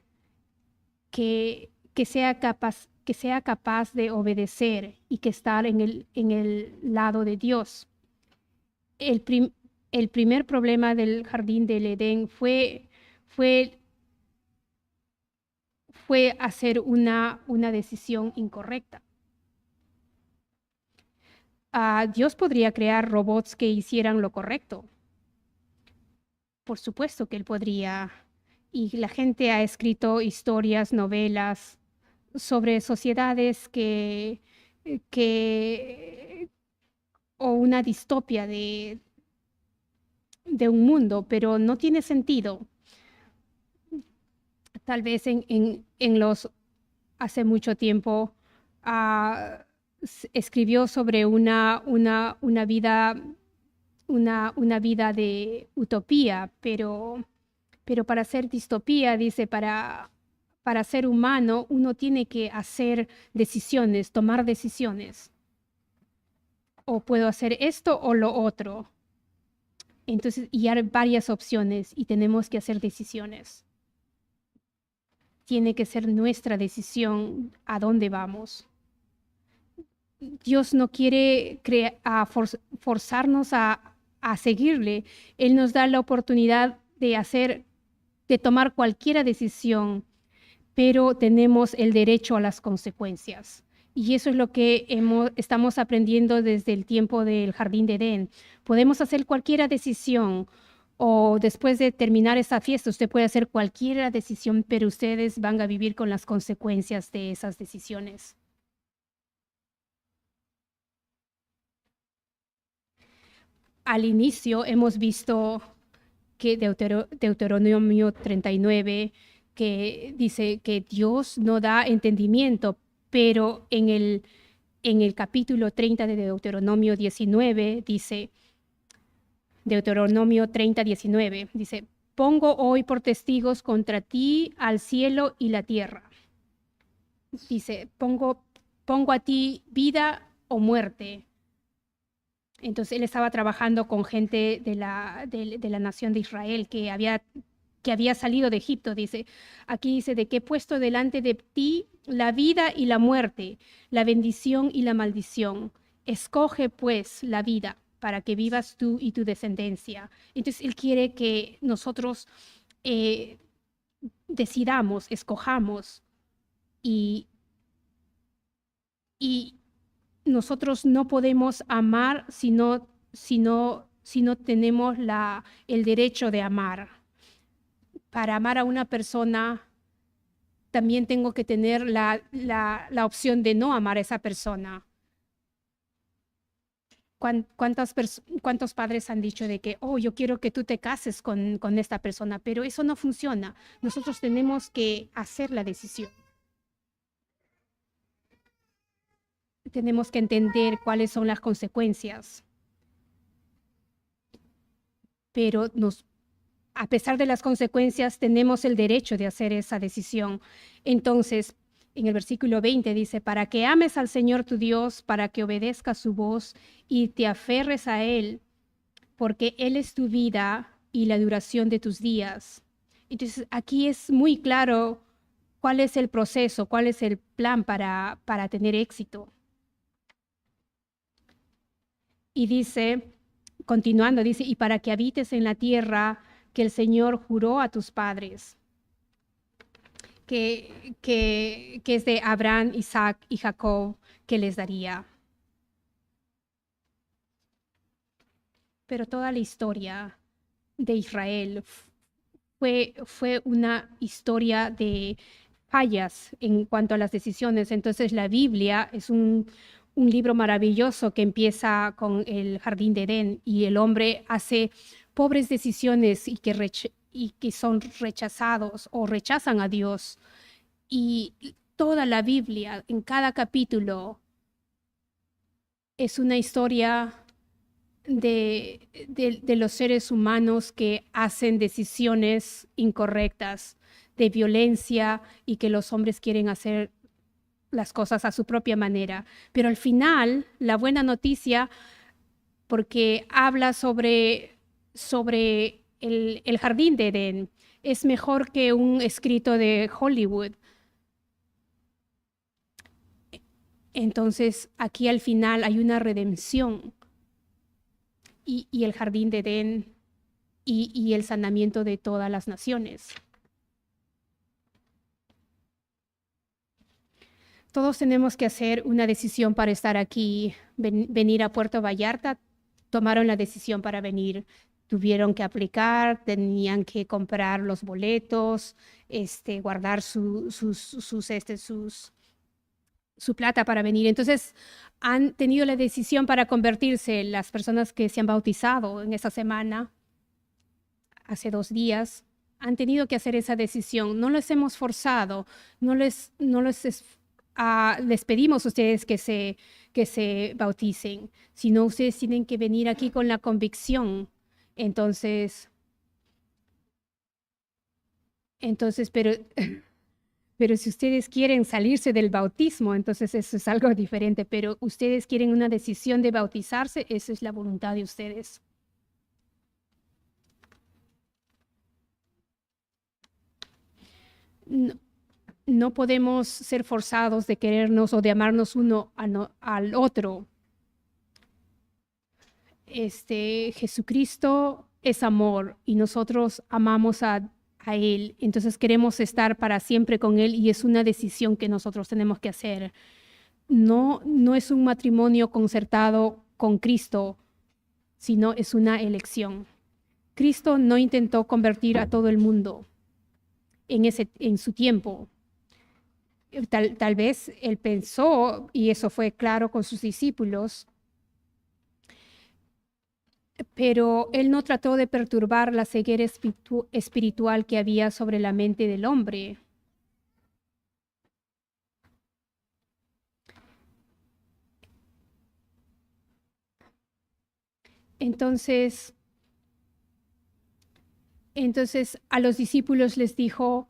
que sea capaz de obedecer y que estar en el lado de Dios. El primer problema del jardín del Edén fue hacer una decisión incorrecta. Dios podría crear robots que hicieran lo correcto. Por supuesto que él podría. Y la gente ha escrito historias, novelas sobre sociedades o una distopia de un mundo, pero no tiene sentido. Tal vez hace mucho tiempo escribió sobre una vida de utopía, pero para ser distopía, dice, para ser humano, uno tiene que hacer decisiones, tomar decisiones. O puedo hacer esto o lo otro. Entonces, y hay varias opciones y tenemos que hacer decisiones. Tiene que ser nuestra decisión a dónde vamos. Dios no quiere forzarnos a a seguirle, Él nos da la oportunidad de tomar cualquier decisión, pero tenemos el derecho a las consecuencias. Y eso es lo que estamos aprendiendo desde el tiempo del Jardín de Edén. Podemos hacer cualquier decisión, o después de terminar esa fiesta, usted puede hacer cualquier decisión, pero ustedes van a vivir con las consecuencias de esas decisiones. Al inicio hemos visto que Deuteronomio 39, que dice que Dios no da entendimiento, pero en el capítulo 30 de Deuteronomio 19 dice, Deuteronomio 30, 19, dice, pongo hoy por testigos contra ti al cielo y la tierra. Dice, pongo a ti vida o muerte. Entonces él estaba trabajando con gente de la nación de Israel que había salido de Egipto. Dice, aquí dice, de que he puesto delante de ti la vida y la muerte, la bendición y la maldición. Escoge pues la vida para que vivas tú y tu descendencia. Entonces él quiere que nosotros decidamos, escojamos, y nosotros no podemos amar si no tenemos el derecho de amar. Para amar a una persona, también tengo que tener la opción de no amar a esa persona. ¿Cuántos padres han dicho de que, oh, yo quiero que tú te cases con esta persona? Pero eso no funciona. Nosotros tenemos que hacer la decisión. Tenemos que entender cuáles son las consecuencias. Pero a pesar de las consecuencias, tenemos el derecho de hacer esa decisión. Entonces, en el versículo 20 dice, para que ames al Señor tu Dios, para que obedezcas su voz y te aferres a Él, porque Él es tu vida y la duración de tus días. Entonces, aquí es muy claro cuál es el proceso, cuál es el plan para tener éxito. Y dice, continuando, dice, y para que habites en la tierra que el Señor juró a tus padres, que es de Abraham, Isaac y Jacob, que les daría. Pero toda la historia de Israel fue una historia de fallas en cuanto a las decisiones. Entonces la Biblia es un libro maravilloso que empieza con el Jardín de Edén, y el hombre hace pobres decisiones y que son rechazados o rechazan a Dios. Y toda la Biblia, en cada capítulo, es una historia de los seres humanos que hacen decisiones incorrectas, de violencia, y que los hombres quieren hacer las cosas a su propia manera. Pero al final, la buena noticia, porque habla sobre el Jardín de Edén, es mejor que un escrito de Hollywood. Entonces, aquí al final hay una redención, y el Jardín de Edén y el sanamiento de todas las naciones. Todos tenemos que hacer una decisión para estar aquí, venir a Puerto Vallarta. Tomaron la decisión para venir, tuvieron que aplicar, tenían que comprar los boletos, guardar su plata para venir. Entonces, han tenido la decisión para convertirse. Las personas que se han bautizado en esta semana, hace 2 días, han tenido que hacer esa decisión. No les hemos forzado, les pedimos a ustedes que se bauticen, sino ustedes tienen que venir aquí con la convicción. Entonces, pero si ustedes quieren salirse del bautismo, entonces eso es algo diferente. Pero ustedes quieren una decisión de bautizarse, esa es la voluntad de ustedes. No podemos ser forzados de querernos o de amarnos uno al otro. Jesucristo es amor y nosotros amamos a Él. Entonces queremos estar para siempre con Él y es una decisión que nosotros tenemos que hacer. No, no es un matrimonio concertado con Cristo, sino es una elección. Cristo no intentó convertir a todo el mundo en su tiempo. Tal vez Él pensó, y eso fue claro con sus discípulos, pero Él no trató de perturbar la ceguera espiritual que había sobre la mente del hombre. Entonces a los discípulos les dijo,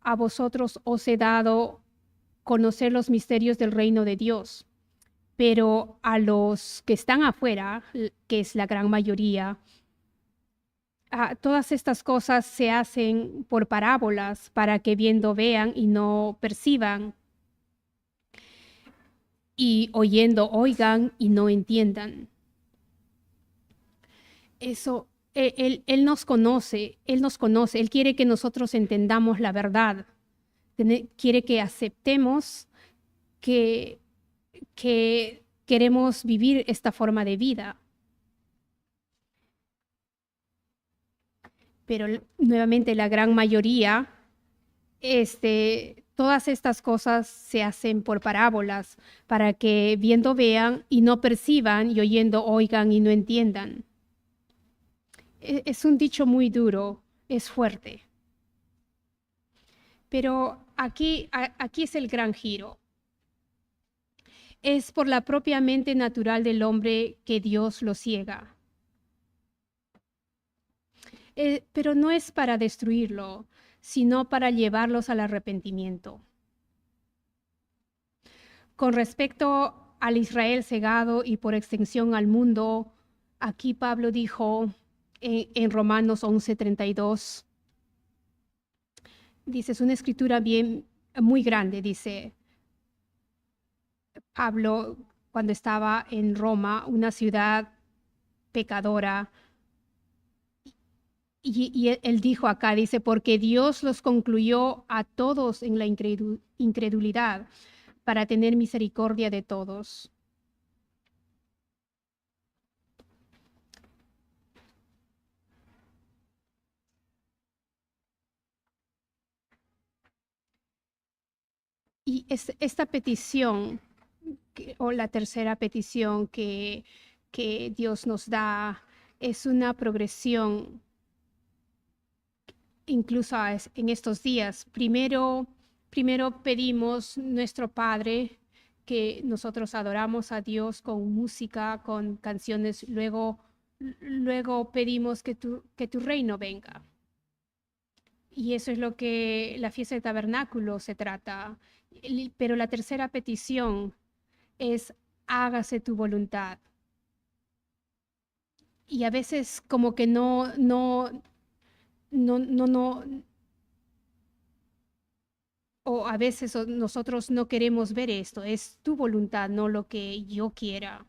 a vosotros os he dado conocer los misterios del reino de Dios, pero a los que están afuera, que es la gran mayoría, todas estas cosas se hacen por parábolas para que viendo vean y no perciban, y oyendo oigan y no entiendan. Eso, él nos conoce, Él quiere que nosotros entendamos la verdad, quiere que aceptemos que queremos vivir esta forma de vida. Pero nuevamente la gran mayoría, todas estas cosas se hacen por parábolas, para que viendo vean y no perciban, y oyendo oigan y no entiendan. Es un dicho muy duro, es fuerte. Pero aquí es el gran giro. Es por la propia mente natural del hombre que Dios lo ciega. Pero no es para destruirlo, sino para llevarlos al arrepentimiento. Con respecto al Israel cegado y por extensión al mundo, aquí Pablo dijo en Romanos 11:32, dice, es una escritura muy grande, dice Pablo cuando estaba en Roma, una ciudad pecadora. Y él dijo acá, dice, porque Dios los concluyó a todos en la incredulidad para tener misericordia de todos. Y esta petición, o la tercera petición que Dios nos da, es una progresión incluso en estos días. Primero pedimos nuestro Padre, que nosotros adoramos a Dios con música, con canciones. Luego pedimos que tu reino venga. Y eso es lo que la fiesta del tabernáculo se trata. Pero la tercera petición es hágase tu voluntad. Y a veces como que no, o a veces nosotros no queremos ver esto, es tu voluntad, no lo que yo quiera.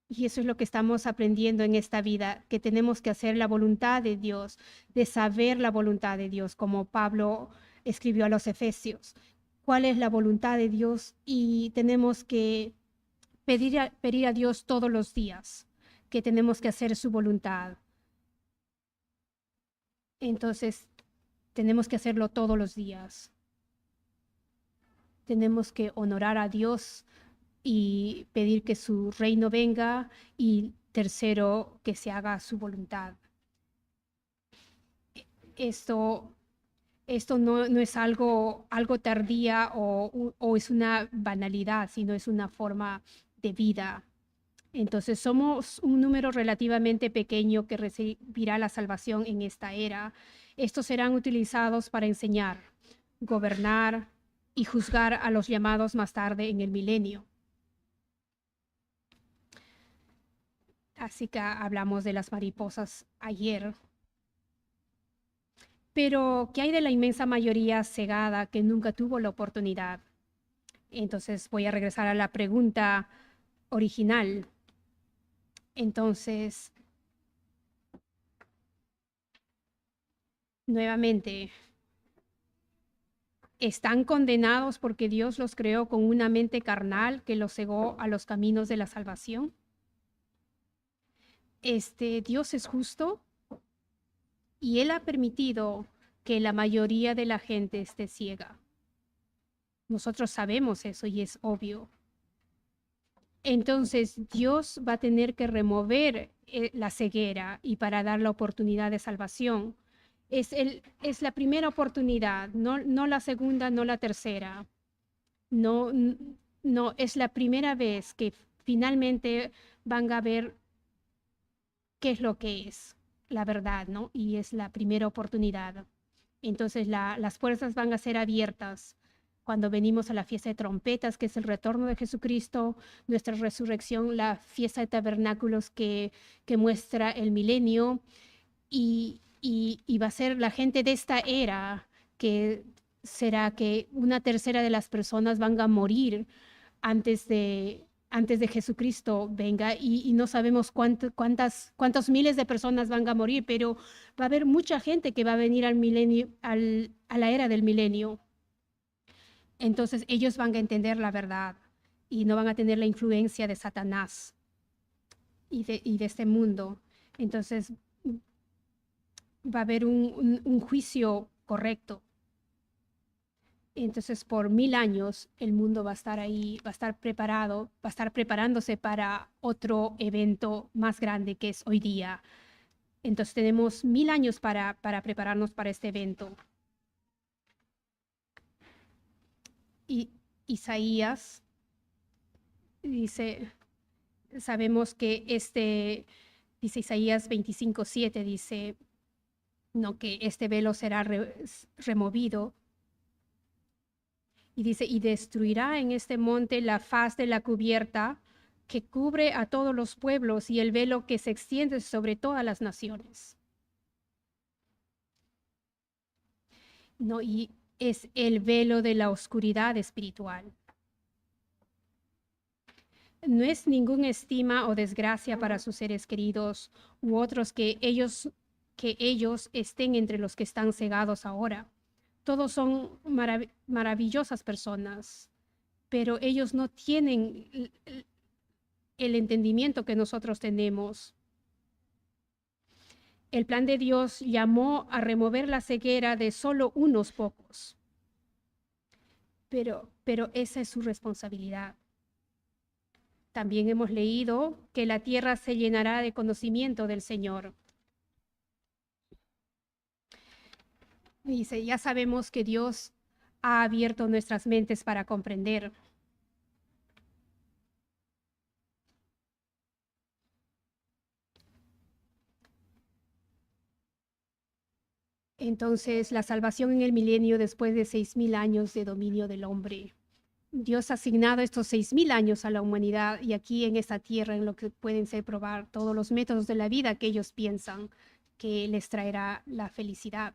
Y eso es lo que estamos aprendiendo en esta vida, que tenemos que hacer la voluntad de Dios, de saber la voluntad de Dios, como Pablo escribió a los Efesios. ¿Cuál es la voluntad de Dios? Y tenemos que pedir a Dios todos los días, que tenemos que hacer su voluntad. Entonces, tenemos que hacerlo todos los días. Tenemos que honorar a Dios y pedir que su reino venga, y tercero, que se haga su voluntad. Esto no es algo tardía o es una banalidad, sino es una forma de vida. Entonces somos un número relativamente pequeño que recibirá la salvación en esta era. Estos serán utilizados para enseñar, gobernar y juzgar a los llamados más tarde en el milenio. Así que hablamos de las mariposas ayer. Pero, ¿qué hay de la inmensa mayoría cegada que nunca tuvo la oportunidad? Entonces voy a regresar a la pregunta original. Entonces, nuevamente, están condenados porque Dios los creó con una mente carnal que los cegó a los caminos de la salvación. Dios es justo y Él ha permitido que la mayoría de la gente esté ciega. Nosotros sabemos eso y es obvio. Entonces Dios va a tener que remover la ceguera y para dar la oportunidad de salvación. Es la primera oportunidad, no la segunda, no la tercera. No, no, es la primera vez que finalmente van a ver qué es lo que es la verdad, ¿no? Y es la primera oportunidad. Entonces las puertas van a ser abiertas cuando venimos a la fiesta de trompetas, que es el retorno de Jesucristo, nuestra resurrección, la fiesta de tabernáculos que muestra el milenio, y va a ser la gente de esta era que será que una tercera de las personas van a morir antes de Jesucristo venga, y no sabemos cuántos miles de personas van a morir, pero va a haber mucha gente que va a venir al milenio, a la era del milenio. Entonces ellos van a entender la verdad y no van a tener la influencia de Satanás y de este mundo. Entonces va a haber un juicio correcto. Entonces, por 1000 años, el mundo va a estar ahí, va a estar preparado, va a estar preparándose para otro evento más grande que es hoy día. Entonces, tenemos 1000 años para prepararnos para este evento. Y Isaías dice, sabemos que dice Isaías 25:7, dice, no, que este velo será removido. Y dice, y destruirá en este monte la faz de la cubierta que cubre a todos los pueblos y el velo que se extiende sobre todas las naciones. No, y es el velo de la oscuridad espiritual. No es ninguna estima o desgracia para sus seres queridos u otros que ellos estén entre los que están cegados ahora. Todos son maravillosas personas, pero ellos no tienen el entendimiento que nosotros tenemos. El plan de Dios llamó a remover la ceguera de solo unos pocos, pero esa es su responsabilidad. También hemos leído que la tierra se llenará de conocimiento del Señor. Dice, ya sabemos que Dios ha abierto nuestras mentes para comprender. Entonces, la salvación en el milenio después de 6000 años de dominio del hombre. Dios ha asignado estos 6000 años a la humanidad y aquí en esta tierra en lo que pueden ser probar todos los métodos de la vida que ellos piensan que les traerá la felicidad.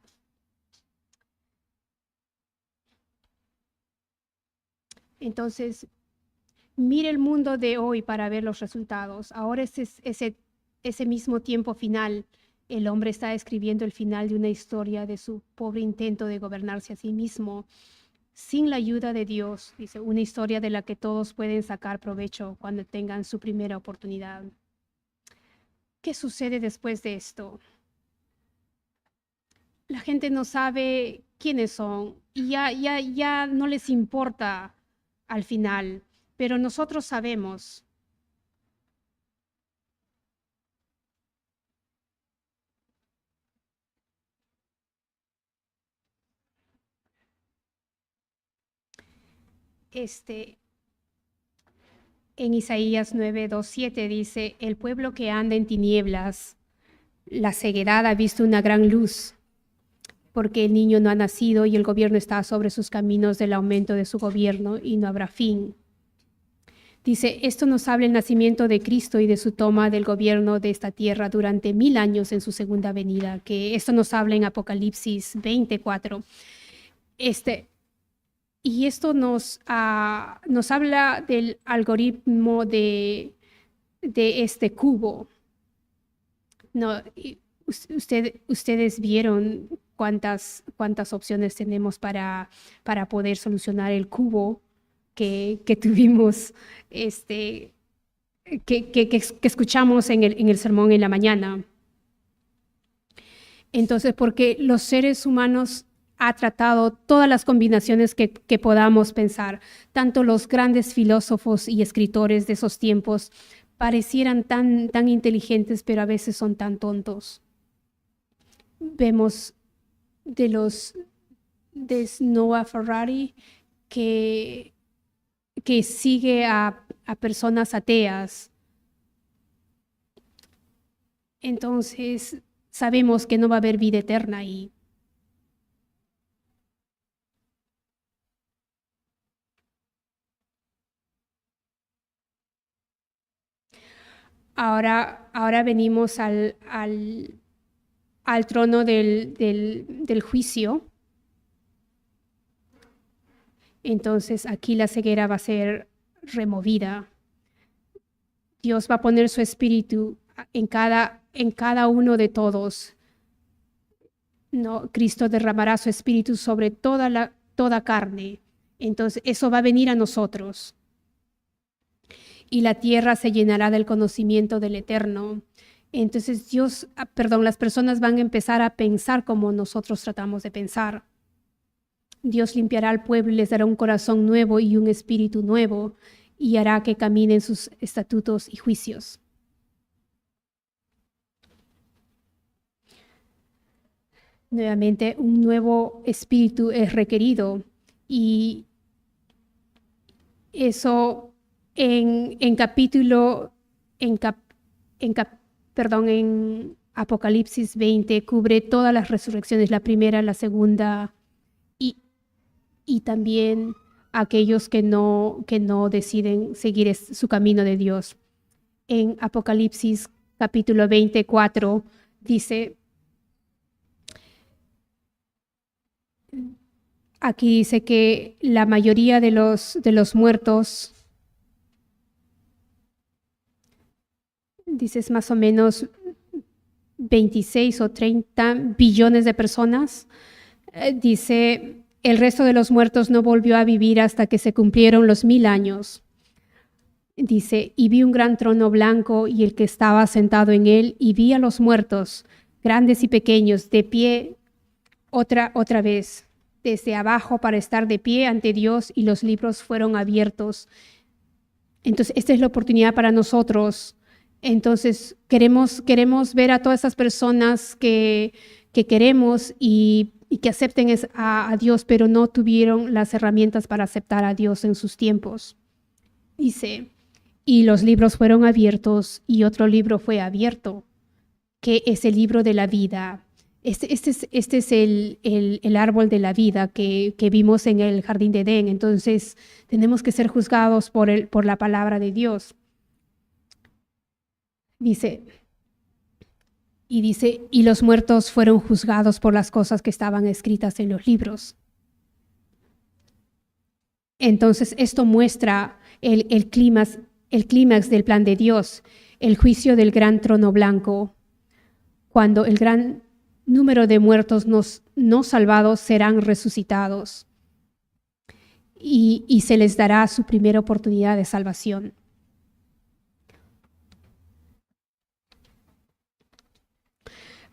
Entonces, mire el mundo de hoy para ver los resultados. Ahora ese mismo tiempo final, el hombre está escribiendo el final de una historia de su pobre intento de gobernarse a sí mismo sin la ayuda de Dios. Dice, una historia de la que todos pueden sacar provecho cuando tengan su primera oportunidad. ¿Qué sucede después de esto? La gente no sabe quiénes son y ya no les importa al final, pero nosotros sabemos. En Isaías 9:2-7 dice, el pueblo que anda en tinieblas, la ceguedad ha visto una gran luz, porque el niño no ha nacido y el gobierno está sobre sus caminos del aumento de su gobierno y no habrá fin. Dice, esto nos habla el nacimiento de Cristo y de su toma del gobierno de esta tierra durante 1000 años en su segunda venida, que esto nos habla en Apocalipsis 24. Y esto nos habla del algoritmo de de este cubo. No, ustedes vieron cuántas opciones tenemos para poder solucionar el cubo que tuvimos, que escuchamos en el sermón en la mañana. Entonces, porque los seres humanos ha tratado todas las combinaciones que podamos pensar, tanto los grandes filósofos y escritores de esos tiempos parecieran tan inteligentes, pero a veces son tan tontos. Vemos de Noah Ferrari que sigue a personas ateas. Entonces, sabemos que no va a haber vida eterna ahí. Ahora venimos al trono del juicio. Entonces aquí la ceguera va a ser removida. Dios va a poner su espíritu en cada uno de todos. No, Cristo derramará su espíritu sobre toda carne. Entonces eso va a venir a nosotros. Y la tierra se llenará del conocimiento del Eterno. Entonces las personas van a empezar a pensar como nosotros tratamos de pensar. Dios limpiará al pueblo y les dará un corazón nuevo y un espíritu nuevo, y hará que caminen sus estatutos y juicios. Nuevamente, un nuevo espíritu es requerido, y eso en Apocalipsis 20 cubre todas las resurrecciones, la primera, la segunda, y también aquellos que no deciden seguir su camino de Dios. En Apocalipsis capítulo 24 dice, aquí dice que la mayoría de los muertos, dices más o menos 26 o 30 billones de personas, dice, el resto de los muertos no volvió a vivir hasta que se cumplieron los 1000 años. Dice, y vi un gran trono blanco y el que estaba sentado en él, y vi a los muertos, grandes y pequeños, de pie otra vez, desde abajo para estar de pie ante Dios, y los libros fueron abiertos. Entonces, esta es la oportunidad para nosotros. Entonces, queremos ver a todas esas personas que queremos y que acepten a Dios, pero no tuvieron las herramientas para aceptar a Dios en sus tiempos. Dice, y los libros fueron abiertos, y otro libro fue abierto, que es el libro de la vida. Este es el árbol de la vida que vimos en el jardín de Edén. Entonces, tenemos que ser juzgados por la palabra de Dios. Dice, y los muertos fueron juzgados por las cosas que estaban escritas en los libros. Entonces, esto muestra el clímax del plan de Dios, el juicio del gran trono blanco, cuando el gran número de muertos no salvados serán resucitados, y se les dará su primera oportunidad de salvación.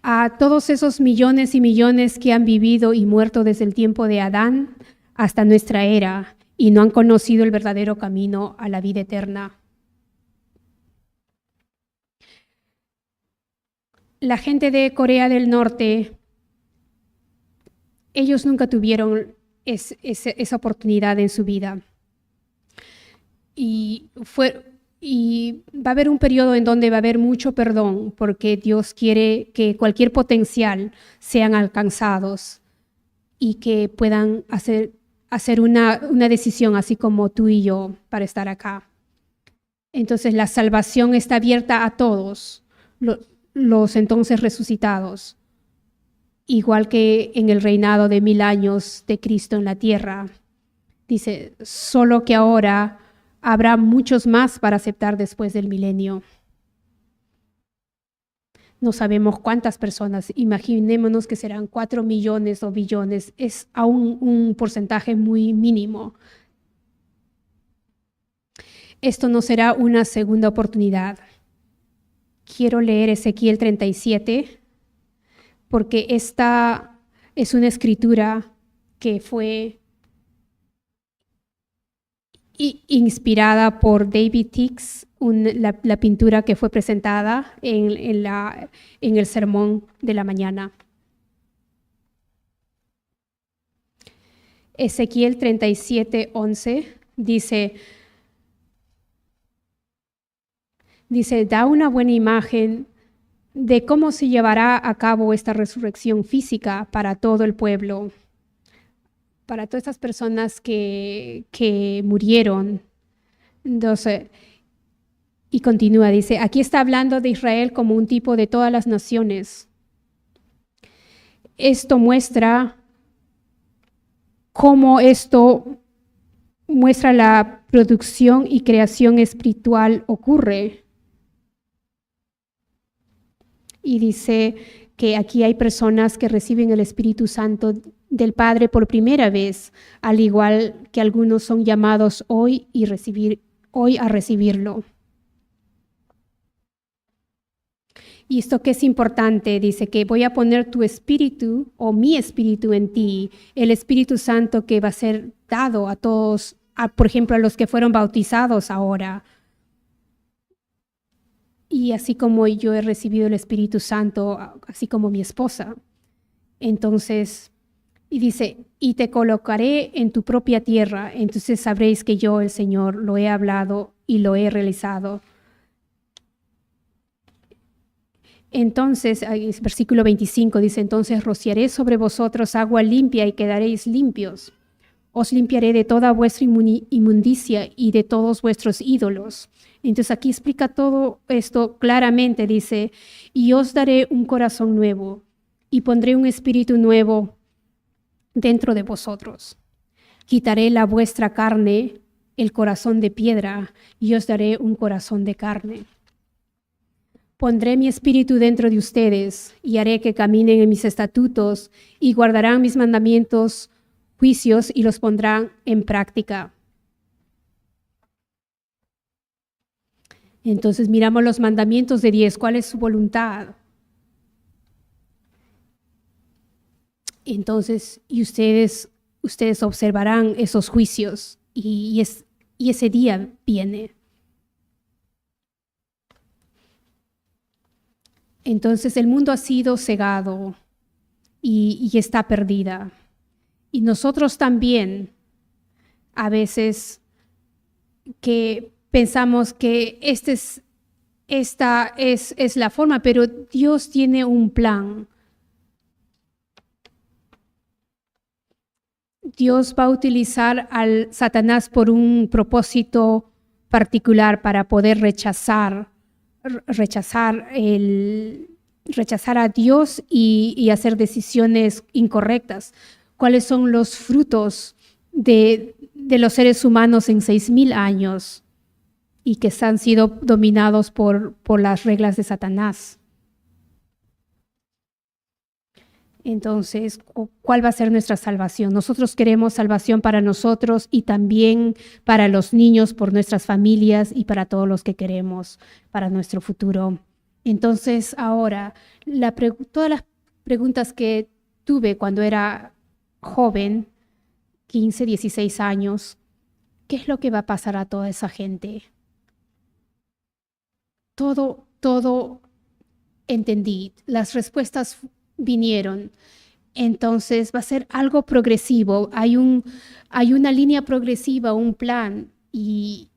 A todos esos millones y millones que han vivido y muerto desde el tiempo de Adán hasta nuestra era y no han conocido el verdadero camino a la vida eterna. La gente de Corea del Norte, ellos nunca tuvieron esa oportunidad en su vida. Y va a haber un periodo en donde va a haber mucho perdón, porque Dios quiere que cualquier potencial sean alcanzados y que puedan hacer una decisión, así como tú y yo, para estar acá. Entonces la salvación está abierta a todos, los entonces resucitados, igual que en el reinado de 1000 años de Cristo en la tierra. Dice, solo que ahora habrá muchos más para aceptar después del milenio. No sabemos cuántas personas, imaginémonos que serán 4 millones o billones, es aún un porcentaje muy mínimo. Esto no será una segunda oportunidad. Quiero leer Ezequiel 37 porque esta es una escritura que fue inspirada por David Hicks, la pintura que fue presentada en el sermón de la mañana. Ezequiel 37:11 dice, da una buena imagen de cómo se llevará a cabo esta resurrección física para todo el pueblo, para todas estas personas que murieron. Entonces, y continúa, dice, aquí está hablando de Israel como un tipo de todas las naciones. Esto muestra cómo esto muestra la producción y creación espiritual ocurre. Y dice que aquí hay personas que reciben el Espíritu Santo del Padre por primera vez, al igual que algunos son llamados hoy a recibirlo. Y esto que es importante, dice que voy a poner tu espíritu o mi espíritu en ti, el Espíritu Santo que va a ser dado a todos, por ejemplo, a los que fueron bautizados ahora. Y así como yo he recibido el Espíritu Santo, así como mi esposa. Entonces, y dice, y te colocaré en tu propia tierra, entonces sabréis que yo, el Señor, lo he hablado y lo he realizado. Entonces, versículo 25 dice, entonces rociaré sobre vosotros agua limpia y quedaréis limpios. Os limpiaré de toda vuestra inmundicia y de todos vuestros ídolos. Entonces aquí explica todo esto claramente, dice, y os daré un corazón nuevo y pondré un espíritu nuevo dentro de vosotros. Quitaré la vuestra carne, el corazón de piedra, y os daré un corazón de carne. Pondré mi espíritu dentro de ustedes y haré que caminen en mis estatutos y guardarán mis mandamientos, juicios y los pondrán en práctica. Entonces miramos los mandamientos de 10, ¿cuál es su voluntad? Entonces, y ustedes observarán esos juicios y ese día viene. Entonces el mundo ha sido cegado y está perdida. Y nosotros también, a veces, que pensamos que esta es la forma, pero Dios tiene un plan. Dios va a utilizar al Satanás por un propósito particular para poder rechazar a Dios y hacer decisiones incorrectas. ¿Cuáles son los frutos de los seres humanos en 6,000 años y que han sido dominados por las reglas de Satanás? Entonces, ¿cuál va a ser nuestra salvación? Nosotros queremos salvación para nosotros y también para los niños, por nuestras familias y para todos los que queremos, para nuestro futuro. Entonces, ahora, todas las preguntas que tuve cuando era joven, 15, 16 años, ¿qué es lo que va a pasar a toda esa gente? Todo entendí. Las respuestas vinieron. Entonces va a ser algo progresivo. Hay una línea progresiva, un plan. Y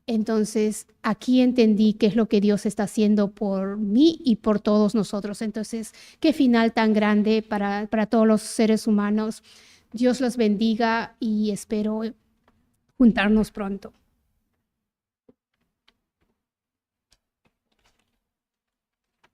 entonces aquí entendí qué es lo que Dios está haciendo por mí y por todos nosotros. Entonces, qué final tan grande para todos los seres humanos. Dios los bendiga y espero juntarnos pronto.